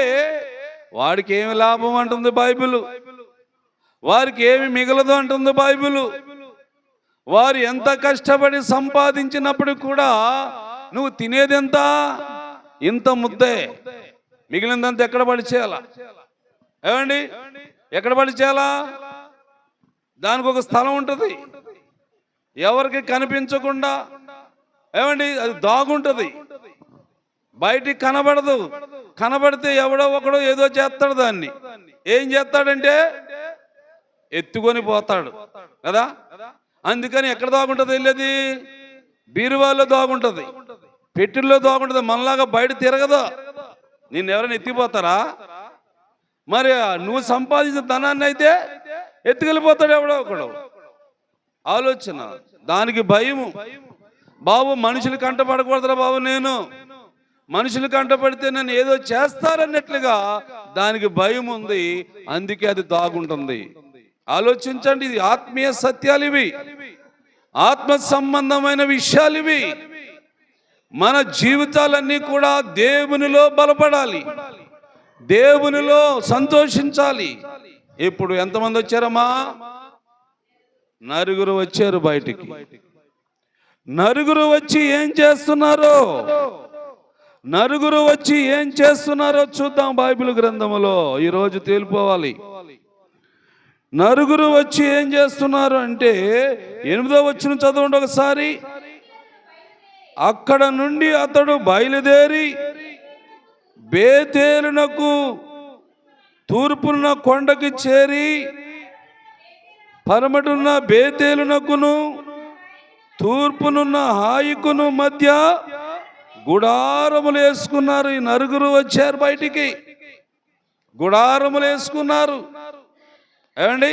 వాడికి ఏమి లాభం అంటుంది బైబిల్, వారికి ఏమి మిగలదు అంటుంది బైబిల్. వారు ఎంత కష్టపడి సంపాదించినప్పుడు కూడా నువ్వు తినేదెంత? ఇంత ముద్దే, మిగిలిందంత ఎక్కడ పడి చేయాలా? ఏమండి, ఎక్కడ పడి చేయాలా? దానికి ఒక స్థలం ఉంటుంది, ఎవరికి కనిపించకుండా. ఏమండి, అది దాగుంటుంది, బయటికి కనబడదు. కనబడితే ఎవడో ఒకడో ఏదో చేస్తాడు. దాన్ని ఏం చేస్తాడంటే ఎత్తుకొని పోతాడు కదా. అందుకని ఎక్కడ దాగుంటుంది? వెళ్ళేది బీరువాల్లో దాగుంటుంది, పెట్టెల్లో దాగుంటుంది. మనలాగా బయట తిరగదు. నిన్ను ఎవరైనా ఎత్తిపోతారా? మరి నువ్వు సంపాదించిన ధనాన్ని అయితే ఎత్తుకెళ్ళిపోతాడు ఎవడో ఒకడు. ఆలోచన, దానికి భయము. బాబు మనుషులు కంటపడకూడదురా బాబు, నేను మనుషులు కంటపడితే నన్ను ఏదో చేస్తారన్నట్లుగా దానికి భయం ఉంది. అందుకే అది దాగుంటుంది. ఆలోచించండి, ఇది ఆత్మీయ సత్యాలు, ఇవి ఆత్మ సంబంధమైన విషయాలు. ఇవి మన జీవితాలన్నీ కూడా దేవునిలో బలపడాలి, దేవునిలో సంతోషించాలి. ఇప్పుడు ఎంతమంది వచ్చారమ్మా? 9 వచ్చారు బయటికి. 9 వచ్చి ఏం చేస్తున్నారో, 9 వచ్చి ఏం చేస్తున్నారో చూద్దాం బైబిల్ గ్రంథములో. ఈరోజు తేలిపోవాలి. 9 వచ్చి ఏం చేస్తున్నారు అంటే 8వ వచనం చదవండి ఒకసారి. అక్కడ నుండి అతడు బయలుదేరి బేతేలునకు తూర్పున కొండకి చేరి పరమటున్న బేతేలునకును తూర్పునున్న హాయికును మధ్య గుడారములు వేసుకున్నారు. ఈ 9 వచ్చారు బయటికి, గుడారములు వేసుకున్నారు. ఏమండి,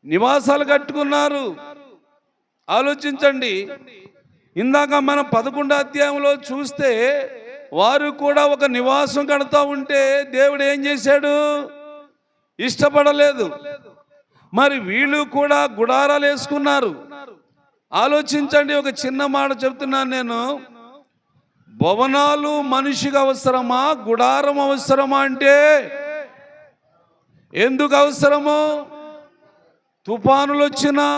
నివాసాలు కట్టుకున్నారు. ఆలోచించండి, ఇందాక మనం 11వ అధ్యాయంలో చూస్తే వారు కూడా ఒక నివాసం కడతా ఉంటే దేవుడు ఏం చేశాడు? ఇష్టపడలేదు. మరి వీళ్ళు కూడా గుడారాలు వేసుకున్నారు. ఆలోచించండి, ఒక చిన్న మాట చెప్తున్నాను నేను. భవనాలు మనిషికి అవసరమా, గుడారం అవసరమా అంటే ఎందుకు అవసరము? తుఫానులు వచ్చినా,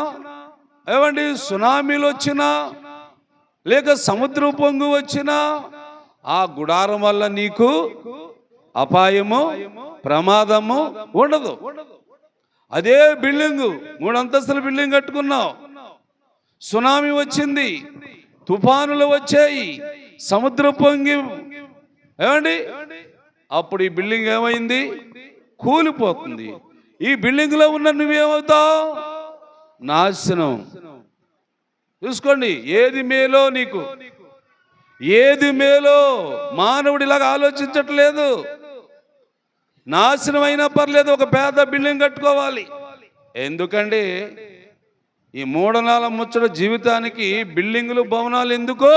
ఏమండి సునామీలు వచ్చినా, లేక సముద్ర పొంగు వచ్చినా ఆ గుడారం వల్ల నీకు అపాయము, ప్రమాదము ఉండదు. అదే బిల్డింగు, 3 అంతస్తుల బిల్డింగ్ కట్టుకున్నావు, సునామీ వచ్చింది, తుఫానులు వచ్చాయి, సముద్ర పొంగి, ఏమండి అప్పుడు ఈ బిల్డింగ్ ఏమైంది? కూలిపోతుంది. ఈ బిల్డింగ్ లో ఉన్న నువ్వేమవుతావు? నాశనం. చూసుకోండి, ఏది మేలో నీకు, ఏది మేలో. మానవుడు ఇలాగ ఆలోచించట్లేదు. నాశనం అయినా పర్లేదు, ఒక పెద్ద బిల్డింగ్ కట్టుకోవాలి. ఎందుకండి ఈ మూఢనాల ముచ్చట జీవితానికి బిల్డింగులు, భవనాలు ఎందుకో?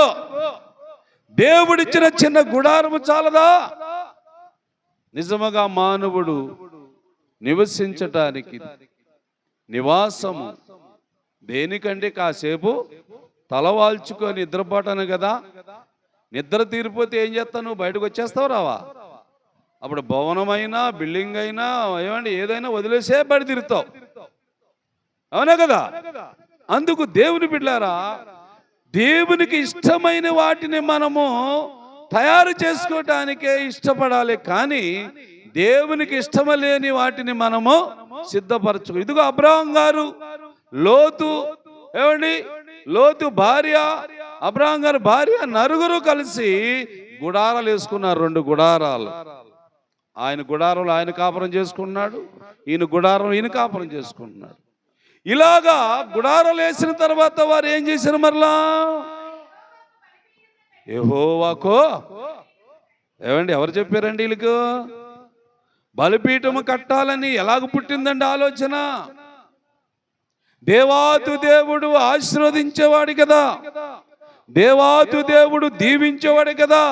దేవుడిచ్చిన చిన్న గుడారము చాలదా? నిజముగా మానవుడు నివసించటానికి నివాసము దేనికంటే కాసేపు తలవాల్చుకొని నిద్రపోటాను కదా. నిద్ర తీరిపోతే ఏం చేస్తావు? నువ్వు బయటకు వచ్చేస్తావు, రావా? అప్పుడు భవనమైనా బిల్డింగ్ అయినా ఏమండి ఏదైనా వదిలేసే బయట తిరుగుతావు, అవునా కదా. అందుకు దేవుని బిడ్డలారా, దేవునికి ఇష్టమైన వాటిని మనము తయారు చేసుకోవటానికే ఇష్టపడాలి, కానీ దేవునికి ఇష్టం లేని వాటిని మనము సిద్ధపరచుకో. ఇదిగో అబ్రహాం గారు, లోతు, ఏమండి లోతు భార్య, అబ్రహాం గారి భార్య 9 కలిసి గుడారాలు వేసుకున్నారు. 2 గుడారాలు. ఆయన గుడారంలో ఆయన కాపురం చేసుకున్నాడు, ఈయన గుడారం ఈయన కాపురం చేసుకుంటున్నాడు. ఇలాగా గుడారాలు వేసిన తర్వాత వారు ఏం చేశారు? మరలా యెహోవాకో, ఏమండి ఎవరు చెప్పారండి వీళ్ళకు? బలిపీఠము కట్టాలని ఎలాగ పుట్టిందండి ఆలోచన? దేవాతు దేవుడు ఆశీర్వదించేవాడు కదా, దేవాతు దేవుడు దీవించేవాడు కదా.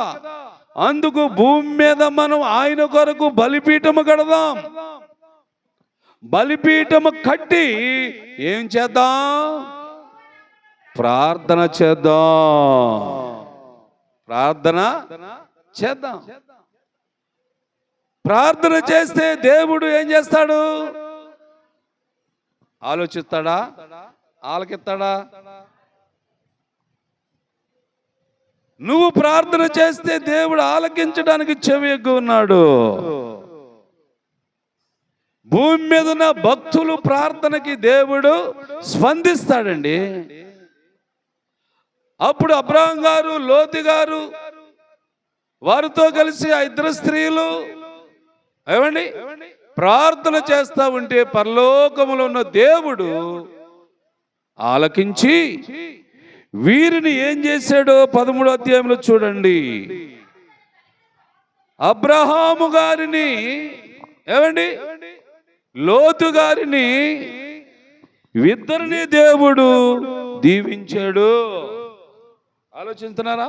అందుకు భూమి మీద మనం ఆయన కొరకు బలిపీఠము కడదాం. బలిపీఠము కట్టి ఏం చేద్దాం? ప్రార్థన చేద్దాం. ప్రార్థన చేద్దాం. ప్రార్థన చేస్తే దేవుడు ఏం చేస్తాడు? ఆలోచిస్తాడా? ఆలకిస్తాడా? నువ్వు ప్రార్థన చేస్తే దేవుడు ఆలకించడానికి చెవి ఎక్కువ ఉన్నాడు. భూమి మీద ఉన్న భక్తులు ప్రార్థనకి దేవుడు స్పందిస్తాడండి. అప్పుడు అబ్రహాం గారు, లోతు గారు, వారితో కలిసి ఆ ఇద్దరు స్త్రీలు ఏమండి ప్రార్థన చేస్తా ఉంటే పరలోకములో ఉన్న దేవుడు ఆలకించి వీరిని ఏం చేశాడో 13వ అధ్యాయంలో చూడండి. అబ్రహాము గారిని ఏమండి లోతు గారిని ఇద్దరిని దేవుడు దీవించాడు. ఆలోచిస్తున్నారా?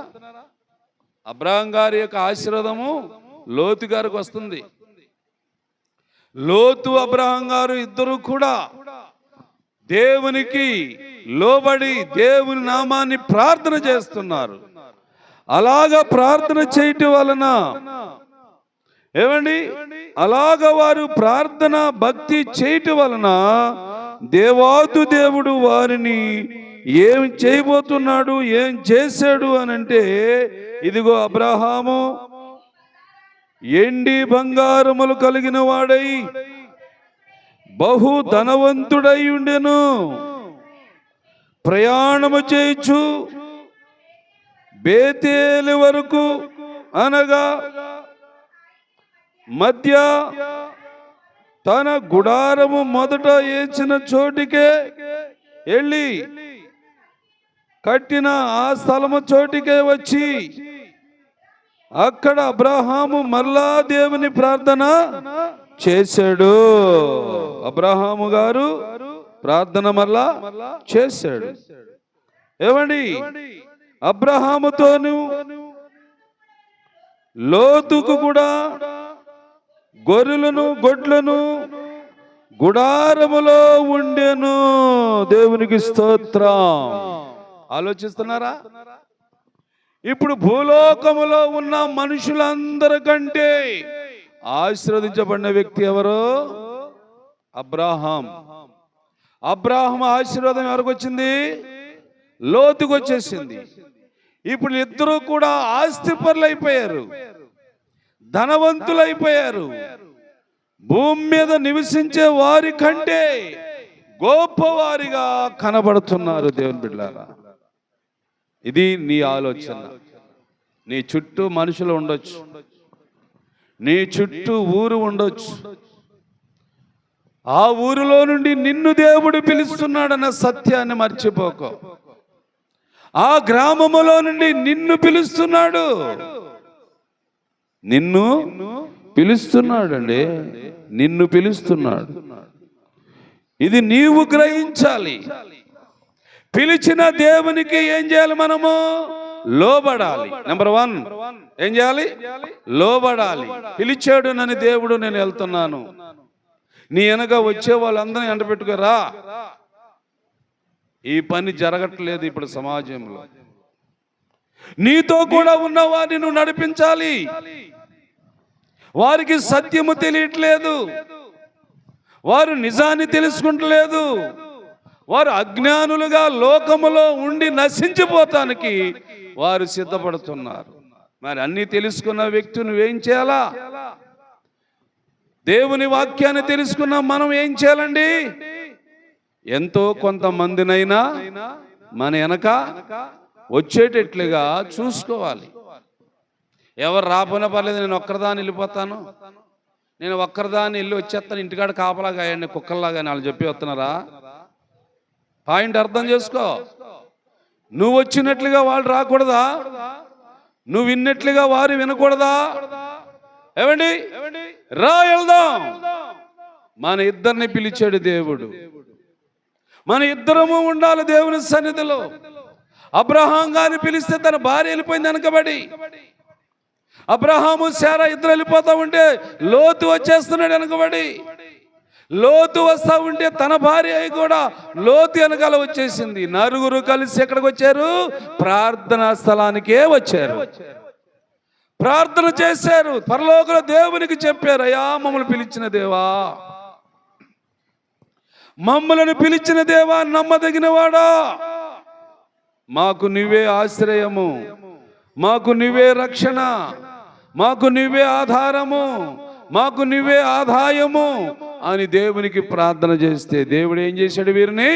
అబ్రహాం గారి యొక్క ఆశీర్వాదము లోతు గారికి వస్తుంది. లోతు అబ్రహాం గారు ఇద్దరు కూడా దేవునికి లోబడి దేవుని నామాన్ని ప్రార్థన చేస్తున్నారు. అలాగా ప్రార్థన చేయటం వలన ఏమండి అలాగా వారు ప్రార్థన భక్తి చేయటం వలన దేవాదు దేవుడు వారిని ఏం చేయబోతున్నాడు, ఏం చేశాడు అని అంటే, ఇదిగో అబ్రహాము ఎండి బంగారములు కలిగిన వాడై బహు ధనవంతుడై ఉండెను. ప్రయాణము చేయుచు బేతేలు వరకు అనగా మధ్య తన గుడారము మొదట వేసిన చోటికే వెళ్ళి కట్టిన ఆ స్థలము చోటికే వచ్చి అక్కడ అబ్రహాము మరలా దేవుని ప్రార్థన చేశాడు. అబ్రహాము గారు ప్రార్థన మరలా చేశాడు. ఏమండి అబ్రహాముతోను లోతుకు కూడా గొర్రెలను గొడ్లను గుడారములో ఉండెను. దేవునికి స్తోత్రం. ఆలోచిస్తున్నారా? ఇప్పుడు భూలోకములో ఉన్న మనుషులందరికంటే ఆశీర్వదించబడిన వ్యక్తి ఎవరు? అబ్రహాం. అబ్రహాం ఆశీర్వాదం ఎవరికి వచ్చింది? లోతుకు వచ్చేసింది. ఇప్పుడు ఇద్దరు కూడా ఆస్తిపరులు అయిపోయారు, ధనవంతులైపోయారు. భూమి మీద నివసించే వారి కంటే గొప్పవారిగా కనబడుతున్నారు. దేవుని బిడ్డలారా, ఇది నీ ఆలోచన. నీ చుట్టూ మనుషులు ఉండొచ్చు, నీ చుట్టూ ఊరు ఉండొచ్చు. ఆ ఊరిలో నుండి నిన్ను దేవుడు పిలుస్తున్నాడన్న సత్యాన్ని మర్చిపోకు. ఆ గ్రామములో నుండి నిన్ను పిలుస్తున్నాడు, నిన్ను పిలుస్తున్నాడండి, నిన్ను పిలుస్తున్నాడు. ఇది నీవు గ్రహించాలి. పిలిచిన దేవునికి ఏం చేయాలి? మనము లోబడాలి. నెంబర్ 1 ఏం చేయాలి? లోబడాలి. పిలిచాడు నన్ను దేవుడు, నేను వెళ్తున్నాను. నీ వెనక వచ్చే వాళ్ళందరినీ ఎంట పెట్టుకోరా. ఈ పని జరగట్లేదు ఇప్పుడు సమాజంలో. నీతో కూడా ఉన్న వారిని నువ్వు నడిపించాలి. వారికి సత్యము తెలియట్లేదు, వారు నిజాన్ని తెలుసుకుంటలేదు, వారు అజ్ఞానులుగా లోకములో ఉండి నశించిపోతానికి వారు సిద్ధపడుతున్నారు. మరి అన్నీ తెలుసుకున్న వ్యక్తి నువ్వేం చేయాలా? దేవుని వాక్యాన్ని తెలుసుకున్న మనం ఏం చేయాలండి? ఎంతో కొంతమందినైనా మన వెనక వచ్చేటట్లుగా చూసుకోవాలి. ఎవరు రాపోయినా పర్లేదు, నేను ఒక్కరిదాన్ని వెళ్ళిపోతాను, నేను ఒక్కరిదాన్ని వెళ్ళి వచ్చేస్తాను, ఇంటికాడ కాపలాగా అయ్యండి కుక్కల్లాగా వాళ్ళు చెప్పి వస్తున్నారా? పాయింట్ అర్థం చేసుకో. నువ్వు వచ్చినట్లుగా వాళ్ళు రాకూడదా? నువ్వు విన్నట్లుగా వారు వినకూడదా? ఏమండి రా వెళ్దాం. మన ఇద్దరిని పిలిచాడు దేవుడు, మన ఇద్దరము ఉండాలి దేవుని సన్నిధిలో. అబ్రహాం గారిని పిలిస్తే తన భార్య వెళ్ళిపోయింది వెనకబడి. అబ్రహాము శారా ఇద్దరు వెళ్ళిపోతా ఉంటే లోతు వచ్చేస్తున్నాడు వెనకబడి. లోతు వస్తా ఉంటే తన భార్య కూడా లోతు వెనకాల వచ్చేసింది. నలుగురు కలిసి ఎక్కడికి వచ్చారు? ప్రార్థనా స్థలానికే వచ్చారు. ప్రార్థన చేశారు. పరలోకల దేవునికి చెప్పారు, అయ్యా మమ్మల్ని పిలిచిన దేవా, మమ్మలను పిలిచిన దేవా, నమ్మదగిన వాడా, మాకు నువ్వే ఆశ్రయము, మాకు నువ్వే రక్షణ, మాకు నువ్వే ఆధారము, మాకు నువ్వే ఆదాయము అని దేవునికి ప్రార్థన చేస్తే దేవుడు ఏం చేశాడు? వీరిని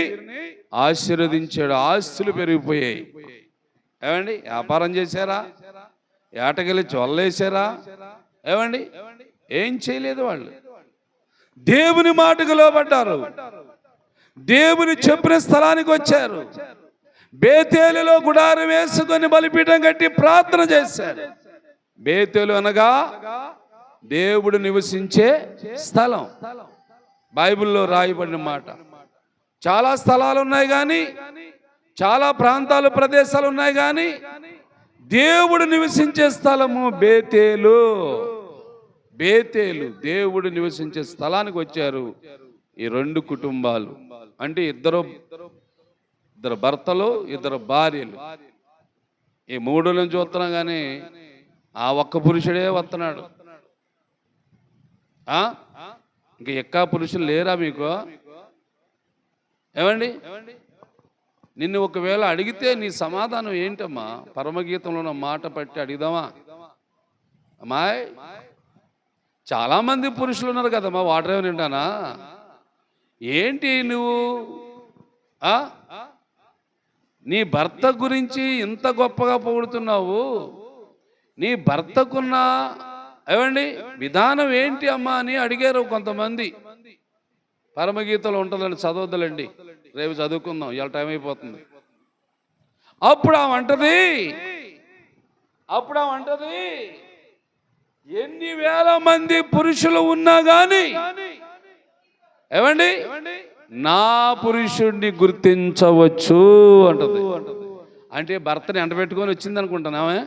ఆశీర్వదించాడు. ఆస్తులు పెరిగిపోయాయి. ఏమండి? వ్యాపారం చేశారా? ఏటకెళ్ళి చొల్లేశారా? ఏమండి? ఏం చేయలేదు. వాళ్ళు దేవుని మాటకు లోబడ్డారు. దేవుని చెప్పిన స్థలానికి వచ్చారు. బేతేలులో గుడారం వేసుకొని బలిపీఠం కట్టి ప్రార్థన చేశారు. బేతేలు అనగా దేవుడు నివసించే స్థలం. బైబిల్లో రాయబడిన మాట. చాలా స్థలాలు ఉన్నాయి కానీ, చాలా ప్రాంతాలు, ప్రదేశాలు ఉన్నాయి కానీ, దేవుడు నివసించే స్థలము బేతేలు. బేతేలు దేవుడు నివసించే స్థలానికి వచ్చారు ఈ రెండు కుటుంబాలు. అంటే ఇద్దరు భర్తలు, ఇద్దరు భార్యలు. ఈ మూడులను చూస్తున్నాం కానీ ఆ ఒక్క పురుషుడే వస్తున్నాడు. ఇంక ఎక్కా పురుషులు లేరా మీకు? ఏమండి? నిన్ను ఒకవేళ అడిగితే నీ సమాధానం ఏంటమ్మా? పరమగీతంలో ఉన్న మాట పట్టి అడిగిదామా? అమ్మాయి, చాలా మంది పురుషులు ఉన్నారు కదమ్మా, వాటర్ ఏమి నిండానా? ఏంటి నువ్వు నీ భర్త గురించి ఇంత గొప్పగా పొగుడుతున్నావు? నీ భర్తకున్న ఏమండి విధానం ఏంటి అమ్మా అని అడిగారు కొంతమంది. పరమగీతలో ఉంటుందండి, చదవద్దులండి, రేపు చదువుకుందాం, ఇవాళ టైం అయిపోతుంది. అప్పుడు ఆమంటది ఎన్ని వేల మంది పురుషులు ఉన్నా గాని ఏమండి నా పురుషుడిని గుర్తించవచ్చు అంటది. అంటే భర్తని ఎంట పెట్టుకొని వచ్చింది అనుకుంటున్నామే,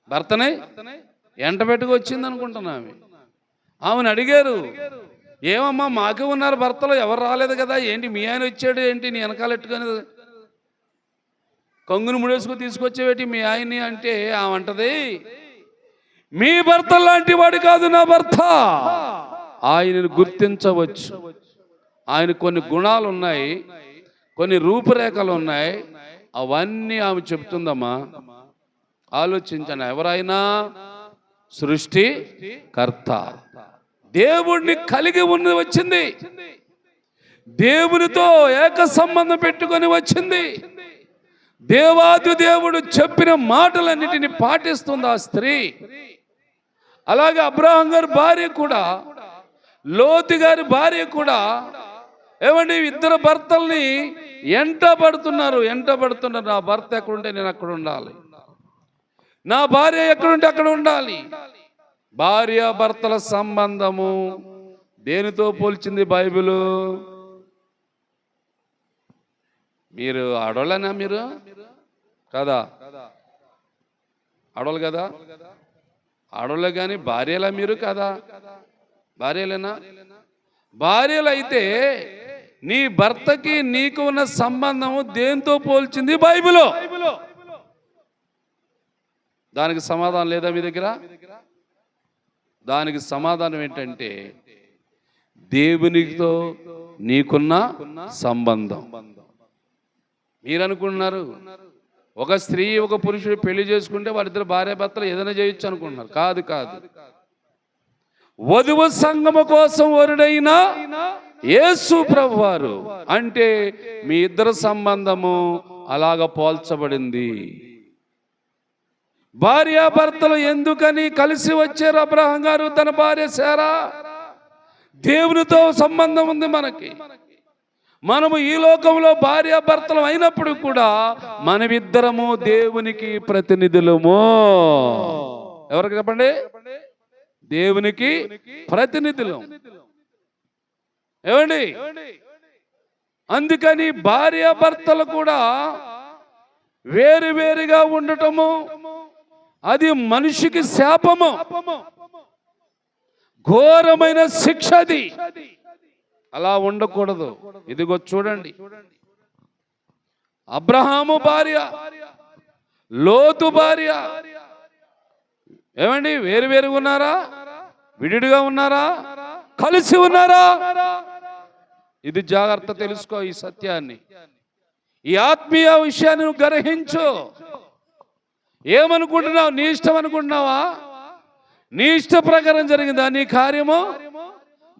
భర్తని ఎంట పెట్టుకు వచ్చింది అనుకుంటున్నామే. ఆమెను అడిగారు, ఏమమ్మా మాకే ఉన్నారు భర్తలు, ఎవరు రాలేదు కదా, ఏంటి మీ ఆయన వచ్చాడు ఏంటి, నీ వెనకాల ఎట్టుకొని కొంగును ముడేసుకు తీసుకొచ్చేవేటి మీ ఆయన్ని అంటే ఆమె అంటది, మీ భర్త లాంటి వాడు కాదు నా భర్త, ఆయనను గుర్తించవచ్చు. ఆయన కొన్ని గుణాలు ఉన్నాయి, కొన్ని రూపురేఖలు ఉన్నాయి, అవన్నీ ఆమె చెప్తుందమ్మా. ఆలోచించండి, ఎవరైనా సృష్టి కర్త దేవుణ్ణి కలిగి ఉన్న వచ్చింది, దేవునితో ఏక సంబంధం పెట్టుకొని వచ్చింది, దేవాది దేవుడు చెప్పిన మాటలన్నిటిని పాటిస్తుంది ఆ స్త్రీ. అలాగే అబ్రహాం గారి భార్య కూడా, లోతు గారి భార్య కూడా ఏమండి ఇద్దరు భర్తల్ని ఎంట పడుతున్నారు. నా భర్త ఎక్కడుంటే నేను అక్కడ ఉండాలి, నా భార్య ఎక్కడుంటే అక్కడ ఉండాలి. భార్య భర్తల సంబంధము దేనితో పోల్చింది బైబిలు? మీరు ఆడోళ్ళనా? మీరు కదా, ఆడోళ్ళు కదా, ఆడోళ్ళే కానీ భార్యలా మీరు కదా, భార్యలేనా? భార్యలు అయితే నీ భర్తకి నీకు ఉన్న సంబంధము దేంతో పోల్చింది బైబిలు? దానికి సమాధానం లేదా మీ దగ్గర? దానికి సమాధానం ఏంటంటే దేవునితో నీకున్న సంబంధం. మీరు అనుకుంటున్నారు ఒక స్త్రీ ఒక పురుషుడు పెళ్లి చేసుకుంటే వారిద్దరు భార్య భర్తలు ఏదైనా చేయొచ్చు అనుకుంటున్నారు. కాదు కాదు. వధువు సంగము కోసం వరుడైన యేసు ప్రభువారు అంటే మీ ఇద్దరు సంబంధము అలాగ పోల్చబడింది. భార్యాభర్తలు ఎందుకని కలిసి వచ్చారు? అబ్రహాం గారు తన భార్య శారా, దేవునితో సంబంధం ఉంది మనకి. మనము ఈ లోకంలో భార్యాభర్తలు అయినప్పుడు కూడా మనమిద్దరము దేవునికి ప్రతినిధులము. ఎవరికి చెప్పండి? దేవునికి ప్రతినిధులు. ఏమండి? అందుకని భార్యాభర్తలు కూడా వేరువేరుగా ఉండటము అది మనిషికి శాపము. ఘోరమైన శిక్ష అది. అలా ఉండకూడదు. ఇదిగో చూడండి, అబ్రహాము భార్య, లోతు భార్య, ఏమండి వేరువేరుగా ఉన్నారా? విడిగా ఉన్నారా? కలిసి ఉన్నారా? ఇది జాగ్రత్త తెలుసుకో. ఈ సత్యాన్ని, ఈ ఆత్మీయ విషయాన్ని నువ్వు గ్రహించు. ఏమనుకుంటున్నావు? నీ ఇష్టం అనుకుంటున్నావా? నీ ఇష్ట ప్రకారం జరిగిందా నీ కార్యము?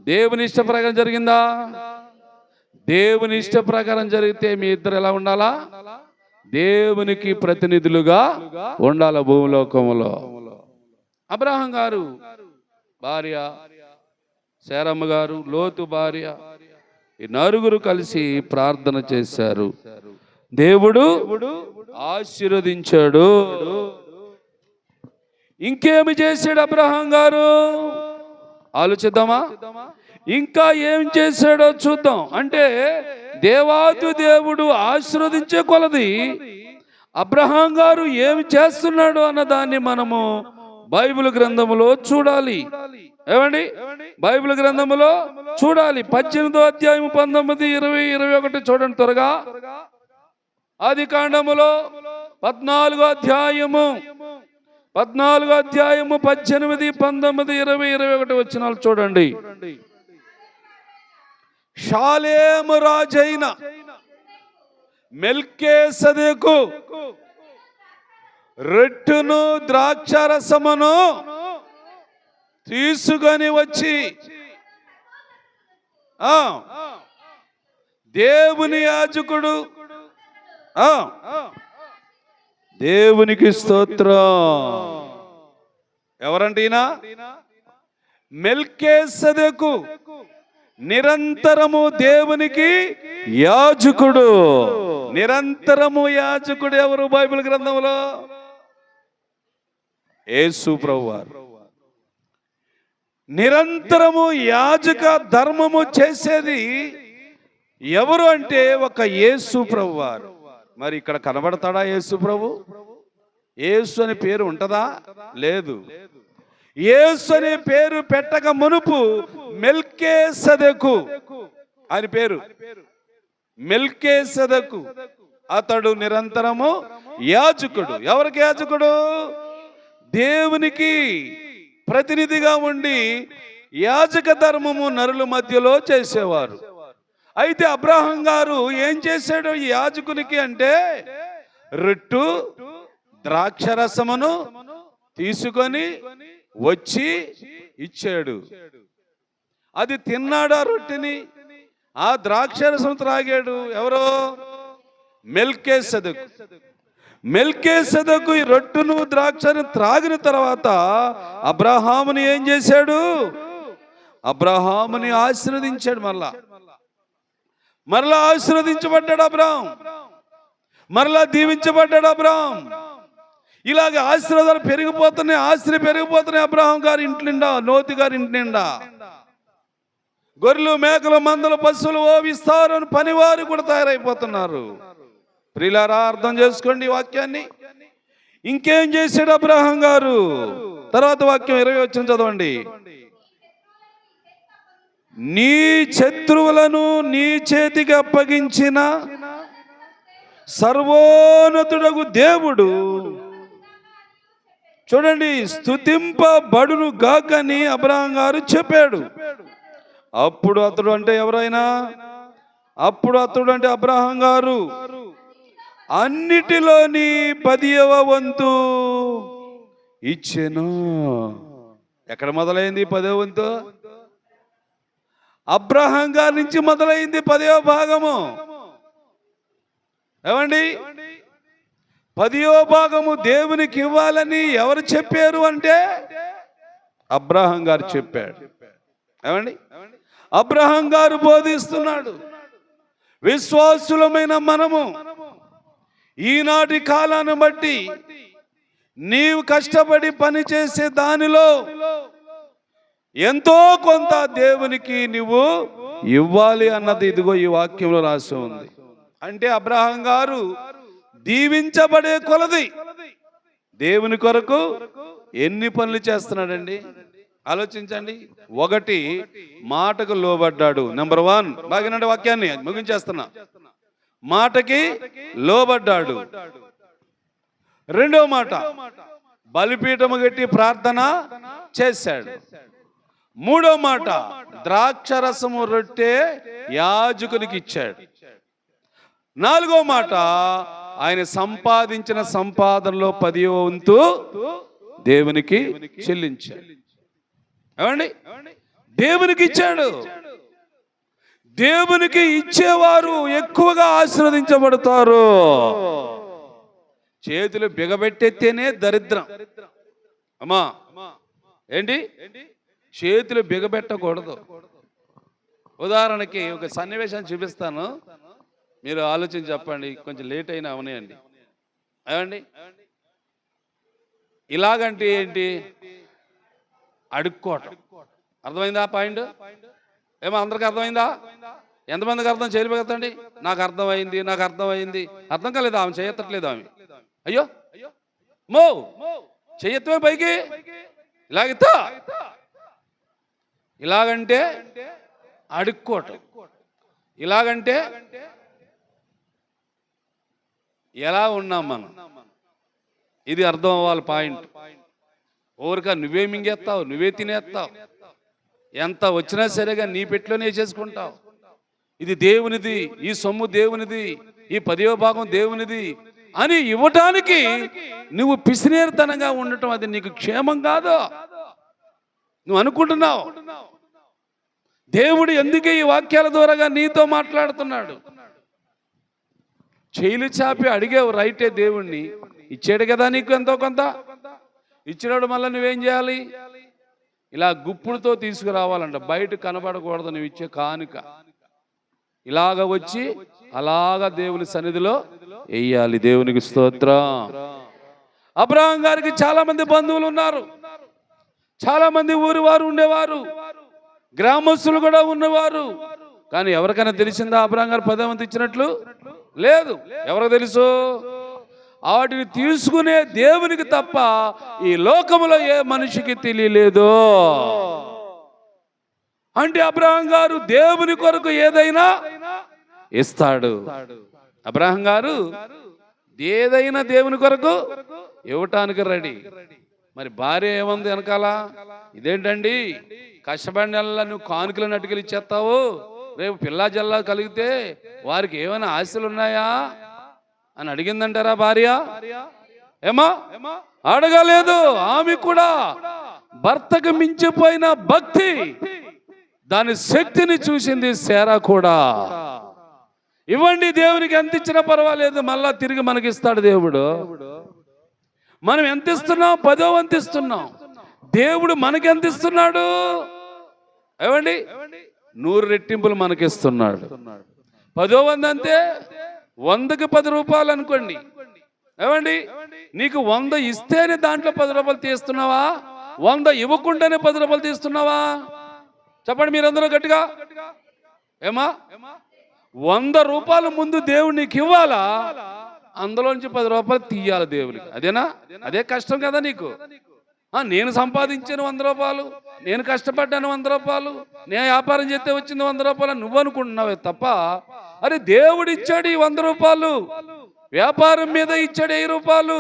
దేవుని ఇష్ట ప్రకారం జరిగిందా? దేవుని ఇష్ట ప్రకారం జరిగితే మీ ఇద్దరు ఎలా ఉండాలా? దేవునికి ప్రతినిధులుగా ఉండాల భూమిలోకములో. అబ్రహాం గారు భార్య, శారమ్మ గారు, లోతు భార్య, ఈ నలుగురు కలిసి ప్రార్థన చేశారు. దేవుడు ఆశీర్వదించాడు. ఇంకేమి చేశాడు అబ్రహాం గారు? ఆలోచిద్దామా? ఇంకా ఏం చేశాడో చూద్దాం. అంటే దేవాది దేవుడు ఆశీర్వదించే కొలది అబ్రహాం గారు ఏమి చేస్తున్నాడు అన్నదాన్ని మనము బైబిల్ గ్రంథములో చూడాలి. ఏమండి? బైబిల్ గ్రంథములో చూడాలి. 18వ అధ్యాయము 19, 20, 21 చూడండి త్వరగా. ఆది కాండములో 14వ అధ్యాయము 18, 19, 20, 21 వచనాలు చూడండి. షాలేము రాజైన మెల్కీసెదెకు రొట్టెను ద్రాక్షారసమును తీసుకొని వచ్చి దేవుని యాజకుడు, దేవునికి స్తోత్రం. ఎవరంటే ఈయన మెల్కీసెదెకు నిరంతరము దేవునికి యాజకుడు. నిరంతరము యాజకుడు ఎవరు బైబిల్ గ్రంథంలో? యేసు ప్రభువారు. నిరంతరము యాజక ధర్మము చేసేది ఎవరు అంటే ఒక యేసు ప్రభువారు. మరి ఇక్కడ కనబడతాడా యేసు ప్రభు? యేసు అనే పేరు ఉంటదా? లేదు. యేసు అనే పేరు పెట్టక మునుపు మెల్కీసెదెకు అని పేరు. మెల్కీసెదెకు అతడు నిరంతరము యాజకుడు. ఎవరికి యాజకుడు? దేవునికి ప్రతినిధిగా ఉండి యాజక ధర్మము నరుల మధ్యలో చేసేవారు. అయితే అబ్రహాం గారు ఏం చేశాడు ఈ యాజకునికి అంటే రొట్టె ద్రాక్షరసమును తీసుకొని వచ్చి ఇచ్చాడు. అది తిన్నాడు. ఆ రొట్టెని, ఆ ద్రాక్షరసం త్రాగాడు. ఎవరో? మెల్కీసెదెకు. మెల్కీసెదెకు ఈ రొట్టెను ద్రాక్షను త్రాగిన తర్వాత అబ్రహాముని ఏం చేశాడు? అబ్రహాముని ఆశీర్వదించాడు. మరలా ఆశీర్వదించబడ్డాడు అబ్రహాం. మరలా దీవించబడ్డాడు అబ్రహాం. ఇలాగ ఆశీర్వాదాలు పెరిగిపోతున్నాయి, ఆశ్రయ పెరిగిపోతున్నాయి. అబ్రహాం గారి ఇంటి నిండా, లోతు గారి ఇంటి నిండా గొర్రెలు, మేకలు, మందలు, పశువులు విస్తారం పనివారు కూడా తయారైపోతున్నారు. ప్రియులారా, అర్థం చేసుకోండి ఈ వాక్యాన్ని. ఇంకేం చేశాడు అబ్రహాం గారు? తర్వాత వాక్యం 20 వచ్చిన చదవండి. నీ శత్రువులను నీ చేతికి అప్పగించిన సర్వోన్నతుడగు దేవుడు, చూడండి, స్తుతింపబడును గాకని అబ్రహాం గారు చెప్పాడు. అప్పుడు అతడు అంటే ఎవరైనా? అప్పుడు అతడు అంటే అబ్రహాం గారు అన్నిటిలోని 10వ వంతు ఇచ్చెను. ఎక్కడ మొదలైంది 10వ వంతు? అబ్రహాం గారి నుంచి మొదలైంది 10వ భాగము. ఏమండి? 10వ భాగము దేవునికి ఇవ్వాలని ఎవరు చెప్పారు అంటే అబ్రహాం గారు చెప్పాడు. ఏమండి? అబ్రహాం గారు బోధిస్తున్నాడు. విశ్వాసులమైన మనము ఈనాటి కాలాన్ని బట్టి నీవు కష్టపడి పనిచేసే దానిలో ఎంతో కొంత దేవునికి నువ్వు ఇవ్వాలి అన్నది ఇదిగో ఈ వాక్యంలో రాసి ఉంది. అంటే అబ్రహాం గారు దీవించబడే కొలది దేవుని కొరకు ఎన్ని పనులు చేస్తున్నాడండి? ఆలోచించండి. ఒకటి, మాటకు లోబడ్డాడు. నెంబర్ 1. బాగినండి వాక్యాన్ని ముగించేస్తున్నా. మాటకి లోబడ్డాడు. రెండో మాట, బలిపీఠము కట్టి ప్రార్థన చేశాడు. మూడో మాట, ద్రాక్షరసము రొట్టె యాజకునికి ఇచ్చాడు. నాలుగో మాట, ఆయన సంపాదించిన సంపాదనలో 10వ వంతు దేవునికి చెల్లించాడు. ఏమండి? దేవునికి ఇచ్చాడు. దేవునికి ఇచ్చేవారు ఎక్కువగా ఆశీర్వదించబడతారు. చేతులు బిగబెట్టేస్తేనే దరిద్రం. అమ్మా ఏంటి? చేతులు బిగబెట్టకూడదు. ఉదాహరణకి ఒక సన్నివేశాన్ని చూపిస్తాను, మీరు ఆలోచించి చెప్పండి. కొంచెం లేట్ అయినా అవనేయండి. ఏమండి? ఇలాగంటే ఏంటి? అడుక్కోవటం. అర్థమైందా పాయింట్? ఏమో అందరికి అర్థమైందా? ఎంతమందికి అర్థం చేయలేకపోతండి? నాకు అర్థమైంది, నాకు అర్థమైంది. అర్థం కాలేదు, ఆమె చేయట్లేదు. ఆమె అయ్యో మో చెయ్యత్వే పైకి ఇలాగితా. ఇలాగంటే అడుక్కోవటం. ఇలాగంటే ఎలా ఉన్నాం మనం? ఇది అర్థం అవ్వాలి పాయింట్. ఊరికా నువ్వే మింగేస్తావు, నువ్వే తినేస్తావు, ఎంత వచ్చినా సరేగా నీ పెట్టులోనే చేసుకుంటావు. ఇది దేవునిది, ఈ సొమ్ము దేవునిది, ఈ 10వ భాగం దేవునిది అని ఇవ్వటానికి నువ్వు పిసినేరుతనంగా ఉండటం అది నీకు క్షేమం కాదు. నువ్వు అనుకుంటున్నావు. దేవుడు ఎందుకే ఈ వాక్యాల ద్వారాగా నీతో మాట్లాడుతున్నాడు? చేయిలు చాపి అడిగేవు రైటే, దేవుణ్ణి ఇచ్చాడు కదా నీకు ఎంతో కొంత. ఇచ్చినాడు మళ్ళీ నువ్వేం చేయాలి? ఇలా గుప్పుడుతో తీసుకురావాలంట. బయట కనబడకూడదు నువ్వు ఇచ్చే కానుక. ఇలాగ వచ్చి అలాగా దేవుని సన్నిధిలో వెయ్యాలి. దేవునికి స్తోత్రం. అబ్రహాం గారికి చాలా మంది బంధువులు ఉన్నారు, చాలా మంది ఊరి వారు ఉండేవారు, గ్రామస్తులు కూడా ఉన్నవారు. కానీ ఎవరికైనా తెలిసిందా అబ్రహాం గారు 10వ వంతు ఇచ్చినట్లు? లేదు. ఎవరికి తెలుసు? వాటిని తీసుకునే దేవునికి తప్ప ఈ లోకములో ఏ మనిషికి తెలియలేదు. అంటే అబ్రహాం గారు దేవుని కొరకు ఏదైనా ఇస్తాడు. అబ్రహాం గారు ఏదైనా దేవుని కొరకు ఇవ్వటానికి రెడీ. మరి భార్య ఏముంది వెనకాల? ఇదేంటండి కష్టపడిన నువ్వు కానుకలను అటుకెళ్ళి ఇచ్చేస్తావు, రేపు పిల్లా జల్లా కలిగితే వారికి ఏమైనా ఆశలు ఉన్నాయా అని అడిగిందంటారా భార్య? ఏమా అడగలేదు. ఆమె కూడా భర్తకు మించిపోయిన భక్తి, దాని శక్తిని చూసింది శారా కూడా. ఇవ్వండి, దేవునికి ఎంత ఇచ్చినా పర్వాలేదు, మళ్ళా తిరిగి మనకిస్తాడు దేవుడు. మనం ఎంత ఇస్తున్నాం? 10వ వంతు ఇస్తున్నాం. దేవుడు మనకి ఎంత ఇస్తున్నాడు? ఏమండి? 100 రెట్టింపులు మనకిస్తున్నాడు. 10వ వంతు అంతే. 100కి 10 రూపాయలు అనుకోండి. ఏమండి? నీకు 100 ఇస్తేనే దాంట్లో 10 రూపాయలు తీస్తున్నావా? 100 ఇవ్వకుండానే 10 రూపాయలు తీస్తున్నావా? చెప్పండి మీరందరూ గట్టిగా. ఏమా 100 రూపాయలు ముందు దేవుడు నీకు ఇవ్వాలా, అందులోంచి 10 రూపాయలు తీయాలి దేవునికి. అదేనా? అదే కష్టం కదా నీకు. నేను సంపాదించాను 100 రూపాయలు, నేను కష్టపడ్డాను 100 రూపాయలు, నేను వ్యాపారం చేస్తే వచ్చింది 100 రూపాయలు నువ్వు అనుకుంటున్నావే తప్ప, అరే దేవుడు ఇచ్చాడు ఈ 100 రూపాయలు, వ్యాపారం మీద ఇచ్చాడు 1000 రూపాయలు,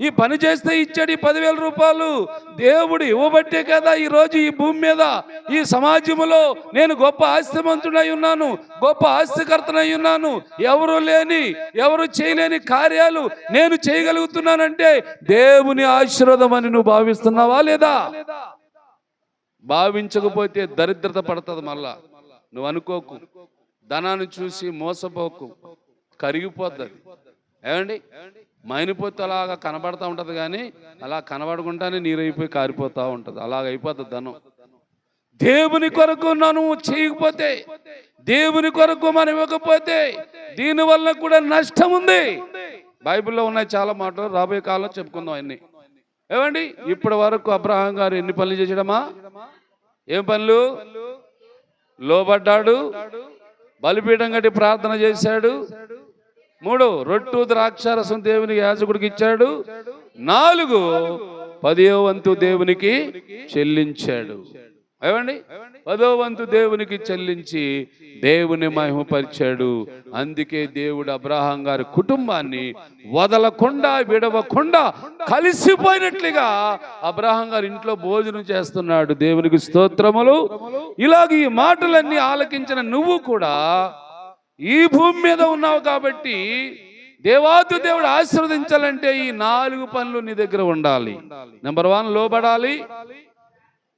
ఈ పని చేస్తే ఇచ్చాడు ఈ 10,000 రూపాయలు. దేవుడు ఇవ్వబట్టే కదా ఈరోజు ఈ భూమి మీద, ఈ సమాజంలో నేను గొప్ప ఆస్తిమంతుడై ఉన్నాను, గొప్ప ఆస్తికర్తనై ఉన్నాను. ఎవరు లేని, ఎవరు చేయలేని కార్యాలు నేను చేయగలుగుతున్నానంటే దేవుని ఆశీర్వాదం అని నువ్వు భావిస్తున్నావా లేదా? భావించకపోతే దరిద్రత పడుతుంది. మళ్ళా నువ్వు అనుకోకు, ధనాన్ని చూసి మోసపోకు, కరిగిపోద్ది. ఏమండి? మైనిపోతే అలాగా కనబడతా ఉంటుంది, కానీ అలా కనబడకుండానే నీరైపోయి కారిపోతూ ఉంటుంది. అలాగ అయిపోతుంది ధనం. దేవుని కొరకు మనం చేయకపోతే, దేవుని కొరకు మనం ఇవ్వకపోతే దీనివల్ల కూడా నష్టం ఉంది. బైబిల్లో ఉన్నాయి చాలా మాటలు, రాబోయే కాలంలో చెప్పుకుందాం అన్ని. ఏమండి? ఇప్పటి వరకు అబ్రహాం గారు ఎన్ని పనులు చేసాడమ్మా? ఏం పనులు? లోబడ్డాడు, బలిపీఠం కట్టి ప్రార్థన చేశాడు. 3 రొట్టు ద్రాక్షారసం దేవునికి యాజకుడికి ఇచ్చాడు. 4 10వ వంతు దేవునికి చెల్లించాడు. ఏమండి, 10వ వంతు దేవునికి చెల్లించి దేవుని మహిమపరిచాడు. అందుకే దేవుడు అబ్రహాం గారి కుటుంబాన్ని వదలకుండా విడవకుండా కలిసిపోయినట్లుగా అబ్రహాం గారి ఇంట్లో భోజనం చేస్తున్నాడు. దేవునికి స్తోత్రములు. ఇలాగ ఈ మాటలన్నీ ఆలకించిన నువ్వు కూడా ఈ భూమి మీద ఉన్నావు కాబట్టి దేవాతి దేవుడు ఆశీర్వదించాలంటే ఈ 4 పనులు నీ దగ్గర ఉండాలి. నెంబర్ 1 లోబడాలి.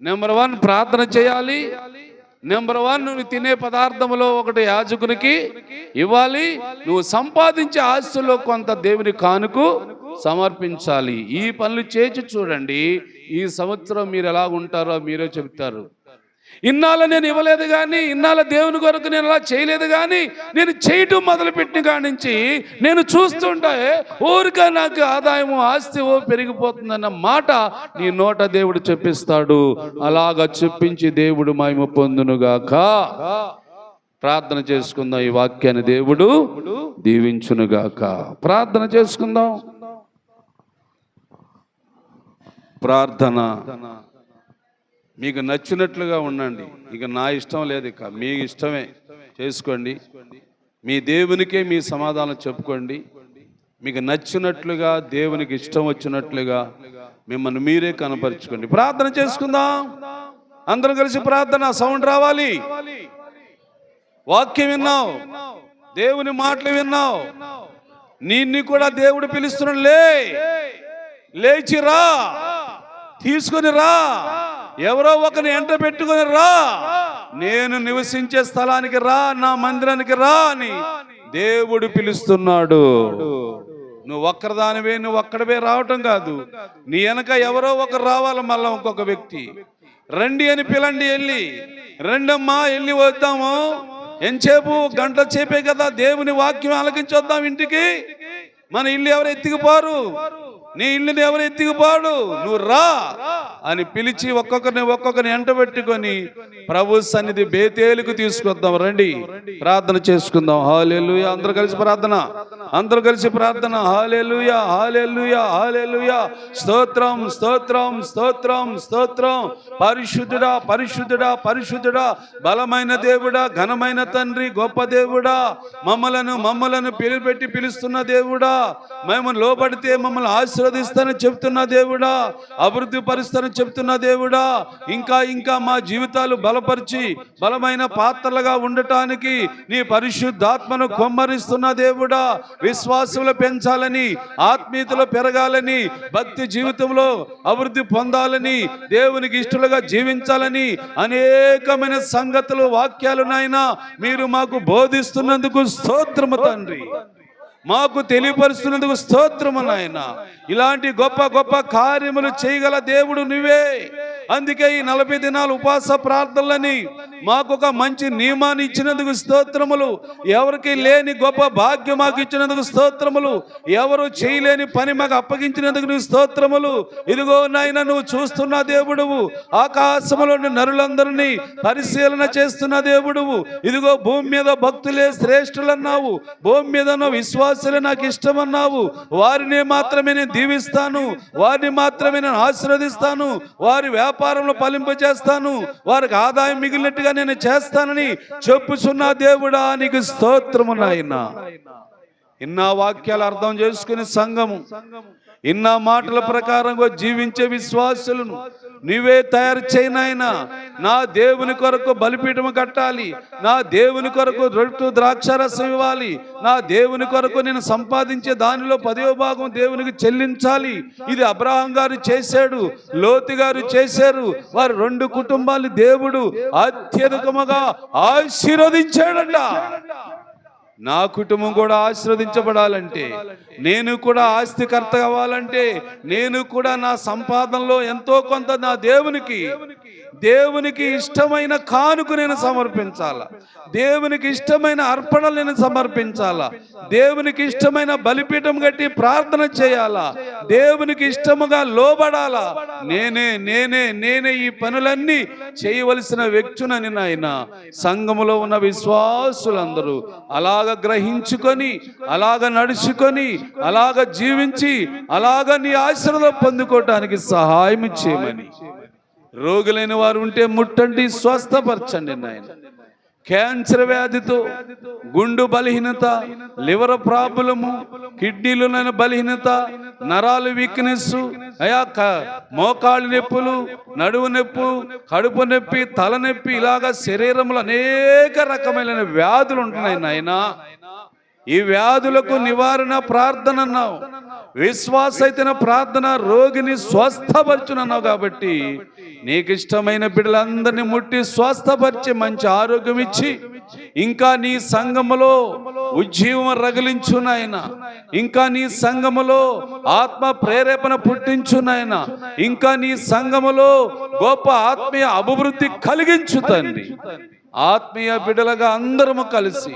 నెంబర్ 1 ప్రార్థన చేయాలి. నెంబర్ 1 నువ్వు తినే పదార్థంలో ఒకటి యాజకునికి ఇవ్వాలి. నువ్వు సంపాదించే ఆస్తుల్లో కొంత దేవుని కానుకు సమర్పించాలి. ఈ పనులు చేసి చూడండి, ఈ సంవత్సరం మీరు ఎలా ఉంటారో మీరే చెబుతారు. ఇన్నాళ్ళ నేను ఇవ్వలేదు కానీ, ఇన్నాళ్ళ దేవుని కొరకు నేను అలా చేయలేదు కానీ, నేను చేయటం మొదలుపెట్టిన కాడి నుంచి నేను చూస్తుంటే ఊరికే నాకు ఆదాయము ఆస్తి పెరిగిపోతుందన్న మాట నీ నోట దేవుడు చెప్పిస్తాడు. అలాగా చెప్పించి దేవుడు మహిమ పొందునుగాక. ప్రార్థన చేసుకుందాం. ఈ వాక్యాన్ని దేవుడు దీవించునుగాక. ప్రార్థన చేసుకుందాం. ప్రార్థన. మీకు నచ్చినట్లుగా ఉండండి. ఇక నా ఇష్టం లేదు, ఇక మీ ఇష్టమే చేసుకోండి. మీ దేవునికే మీ సమాధానం చెప్పుకోండి. మీకు నచ్చినట్లుగా, దేవునికి ఇష్టం వచ్చినట్లుగా మిమ్మల్ని మీరే కనపరుచుకోండి. ప్రార్థన చేసుకుందాం. అందరం కలిసి ప్రార్థన. సౌండ్ రావాలి. వాక్యం విన్నావు, దేవుని మాటలు విన్నావు, నిన్ను కూడా దేవుడు పిలుస్తున్నాడు. లేచి రా, తీసుకొని రా, ఎవరో ఒకరిని ఎంట పెట్టుకొని రా, నేను నివసించే స్థలానికి రా, నా మందిరానికి రా అని దేవుడు పిలుస్తున్నాడు. నువ్వు ఒక్కరిదానివే, నువ్వు ఒక్కడివే రావటం కాదు, నీ వెనక ఎవరో ఒకరు రావాలి. మళ్ళా ఇంకొక వ్యక్తి రండి అని పిలండి. వెళ్ళి రెండమ్మా, వెళ్ళి వద్దాము. ఎంతసేపు? గంట చేపే కదా. దేవుని వాక్యం ఆలకించొద్దాం ఇంటికి. మన ఇల్లు ఎవరు ఎత్తికిపోరు, నీ ఇల్లుని ఎవరు ఎత్తికిపోడు. నువ్వు రా అని పిలిచి ఒక్కొక్కరిని ఎంట పెట్టుకొని ప్రభు సన్నిధి బేతేలుకు తీసుకొద్దాం. రండి, ప్రార్థన చేసుకుందాం. హల్లెలూయా. అందరూ కలిసి ప్రార్థన. అందరూ కలిసి ప్రార్థన. హల్లెలూయా, హల్లెలూయా, హల్లెలూయా. స్తోత్రం, స్తోత్రం, స్తోత్రం, స్తోత్రం. పరిశుద్ధుడా, పరిశుద్ధుడా, పరిశుద్ధుడా, బలమైన దేవుడా, ఘనమైన తండ్రి, గొప్ప దేవుడా, మమ్మలను పేరు పెట్టి పిలుస్తున్న దేవుడా, మేము లోబడితే మమ్మల్ని ఆశీర్వదిస్తానని చెప్తున్న దేవుడా, అభివృద్ధి పరుస్తానని చెప్తున్న దేవుడా, ఇంకా మా జీవితాలు బలపరిచి బలమైన పాత్రలుగా ఉండటానికి నీ పరిశుద్ధాత్మను కొమ్మరిస్తున్న దేవుడా, విశ్వాసంలో పెంచాలని, ఆత్మీయతలో పెరగాలని, భక్తి జీవితంలో అభివృద్ధి పొందాలని, దేవునికి ఇష్టలుగా జీవించాలని అనేకమైన సంగతులు, వాక్యాలు నాయనా మీరు మాకు బోధిస్తున్నందుకు స్తోత్రము తండ్రి. మాకు తెలియపరుస్తున్నందుకు స్తోత్రము నాయన. ఇలాంటి గొప్ప గొప్ప కార్యములు చేయగల దేవుడు నువ్వే. అందుకే ఈ 40 దినాలు ఉపవాస ప్రార్థనలని మాకు ఒక మంచి నియమాన్ని ఇచ్చినందుకు స్తోత్రములు. ఎవరికి లేని గొప్ప భాగ్యం మాకు ఇచ్చినందుకు స్తోత్రములు. ఎవరు చేయలేని పని మాకు అప్పగించినందుకు నువ్వు స్తోత్రములు. ఇదిగో నాయన, నువ్వు చూస్తున్న దేవుడువు, ఆకాశములోని నరులందరినీ పరిశీలన చేస్తున్న దేవుడువు. ఇదిగో భూమి మీద భక్తులే శ్రేష్ఠులన్నావు, భూమి మీద విశ్వాసులే నాకు ఇష్టమన్నావు. వారిని మాత్రమే నేను దీవిస్తాను, వారిని మాత్రమే నేను ఆశీర్వదిస్తాను, వారి వ్యాపారంలో ఫలింపజేస్తాను, వారికి ఆదాయం మిగిలినట్టుగా నేను చేస్తానని చెప్పుచున్న దేవుడా నీకు స్తోత్రము నాయనా. ఇన్న వాక్యాలు అర్థం చేసుకుని సంఘము, ఇన్న మాటల ప్రకారంగా జీవించే విశ్వాసులను నీవే తయారు చేయనాయనా. నా దేవుని కొరకు బలిపీఠము కట్టాలి, నా దేవుని కొరకు రొట్టె ద్రాక్షారసం ఇవ్వాలి, నా దేవుని కొరకు నేను సంపాదించే దానిలో 10వ భాగం దేవునికి చెల్లించాలి. ఇది అబ్రహాం గారు చేశాడు, లోతు గారు చేశారు. వారి 2 కుటుంబాలు దేవుడు అత్యధికముగా ఆశీర్వదించాడంట. నా కుటుంబం కూడా ఆశీర్వదించబడాలంటే, నేను కూడా ఆస్తికర్త కావాలంటే, నేను కూడా నా సంపాదనలో ఎంతో కొంత నా దేవునికి దేవునికి ఇష్టమైన కానుక నేను సమర్పించాలా, దేవునికి ఇష్టమైన అర్పణలు నేను సమర్పించాలా, దేవునికి ఇష్టమైన బలిపీఠం కట్టి ప్రార్థన చేయాలా, దేవునికి ఇష్టముగా లోబడాలా. నేనే ఈ పనులన్నీ చేయవలసిన వ్యక్తునని నాయన సంఘములో ఉన్న విశ్వాసులందరూ అలాగ గ్రహించుకొని, అలాగ నడుచుకొని, అలాగ జీవించి, అలాగ నీ ఆశీర్వాదం పొందుకోవటానికి సహాయం చేయమని, రోగులైన వారు ఉంటే ముట్టండి, స్వస్థపరచండి నాయన. క్యాన్సర్ వ్యాధితో, గుండు బలహీనత, లివర్ ప్రాబ్లము, కిడ్నీలోనైన బలహీనత, నరాలు వీక్నెస్, మోకాళ్ళు నొప్పులు, నడువు నొప్పు, కడుపు నొప్పి, తలనొప్పి, ఇలాగా శరీరంలో అనేక రకమైన వ్యాధులు ఉంటున్నాయి నాయనా. ఈ వ్యాధులకు నివారణ ప్రార్థన అన్నావు, విశ్వాసైతేన ప్రార్థన రోగిని స్వస్థపరచునన్నావు. కాబట్టి నీకు ఇష్టమైన బిడ్డలందరినీ ముట్టి స్వస్థపరిచి మంచి ఆరోగ్యం ఇచ్చి, ఇంకా నీ సంఘములో ఉజ్జీవం రగిలించు నాయన, ఇంకా నీ సంఘములో ఆత్మ ప్రేరేపణ పుట్టించు నాయన, ఇంకా నీ సంఘములో గొప్ప ఆత్మీయ అభివృద్ధి కలిగించు తండ్రి. ఆత్మీయ బిడ్డలుగా అందరము కలిసి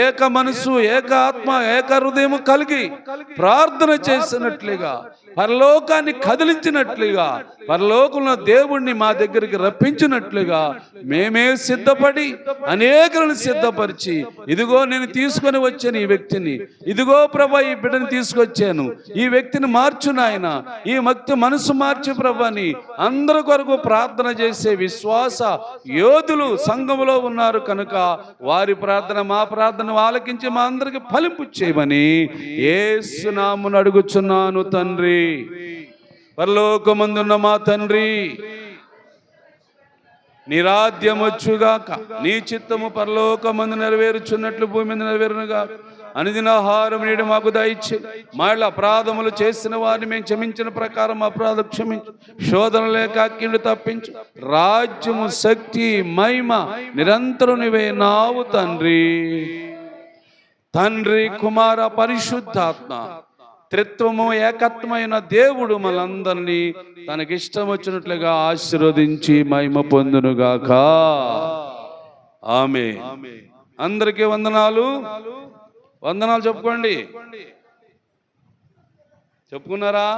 ఏక మనసు, ఏక ఆత్మ, ఏక హృదయం కలిగి ప్రార్థన చేసినట్లుగా, పరలోకాన్ని కదిలించినట్లుగా, పరలోకంలో దేవుణ్ణి మా దగ్గరికి రప్పించినట్లుగా మేమే సిద్ధపడి అనేకులను సిద్ధపరిచి, ఇదిగో నేను తీసుకొని వచ్చాను ఈ వ్యక్తిని, ఇదిగో ప్రభా ఈ బిడ్డని తీసుకొచ్చాను, ఈ వ్యక్తిని మార్చు నాయన, ఈ భక్తి మనసు మార్చు ప్రభాని అందరి కొరకు ప్రార్థన చేసే విశ్వాస యోధులు సంఘములో ఉన్నారు కనుక వారి ప్రార్థన మా ప్రార్థన ఆలకించి మా అందరికి ఫలింపు చేయమని యేసు నామమున అడుగుచున్నాను తండ్రి. పరలోకమందున్న మా తండ్రి, నిరాధ్యమొచ్చుగాక, నీ చిత్తము పరలోకమందు నెరవేరుచున్నట్లు భూమి మీద నెరవేరునుగా. అనుదిన ఆహారం నేడు మాకు దయచేయి. మా అపరాధములు చేసిన వారిని మేము క్షమించిన ప్రకారం అపరాధం క్షమించు. శోధన లేక అగ్నిని తప్పించు. రాజ్యము, శక్తి, మహిమ నిరంతరం నీవే నావు తండ్రి. తండ్రి, కుమార, పరిశుద్ధాత్మ త్రిత్వము ఏకత్వమైన దేవుడు మనందరినీ తనకిష్టం వచ్చినట్లుగా ఆశీర్వదించి మహిమ పొందునుగాక. ఆమేన్. అందరికీ వందనాలు. వందనాలు చెప్పుకోండి. చెప్పుకున్నారా?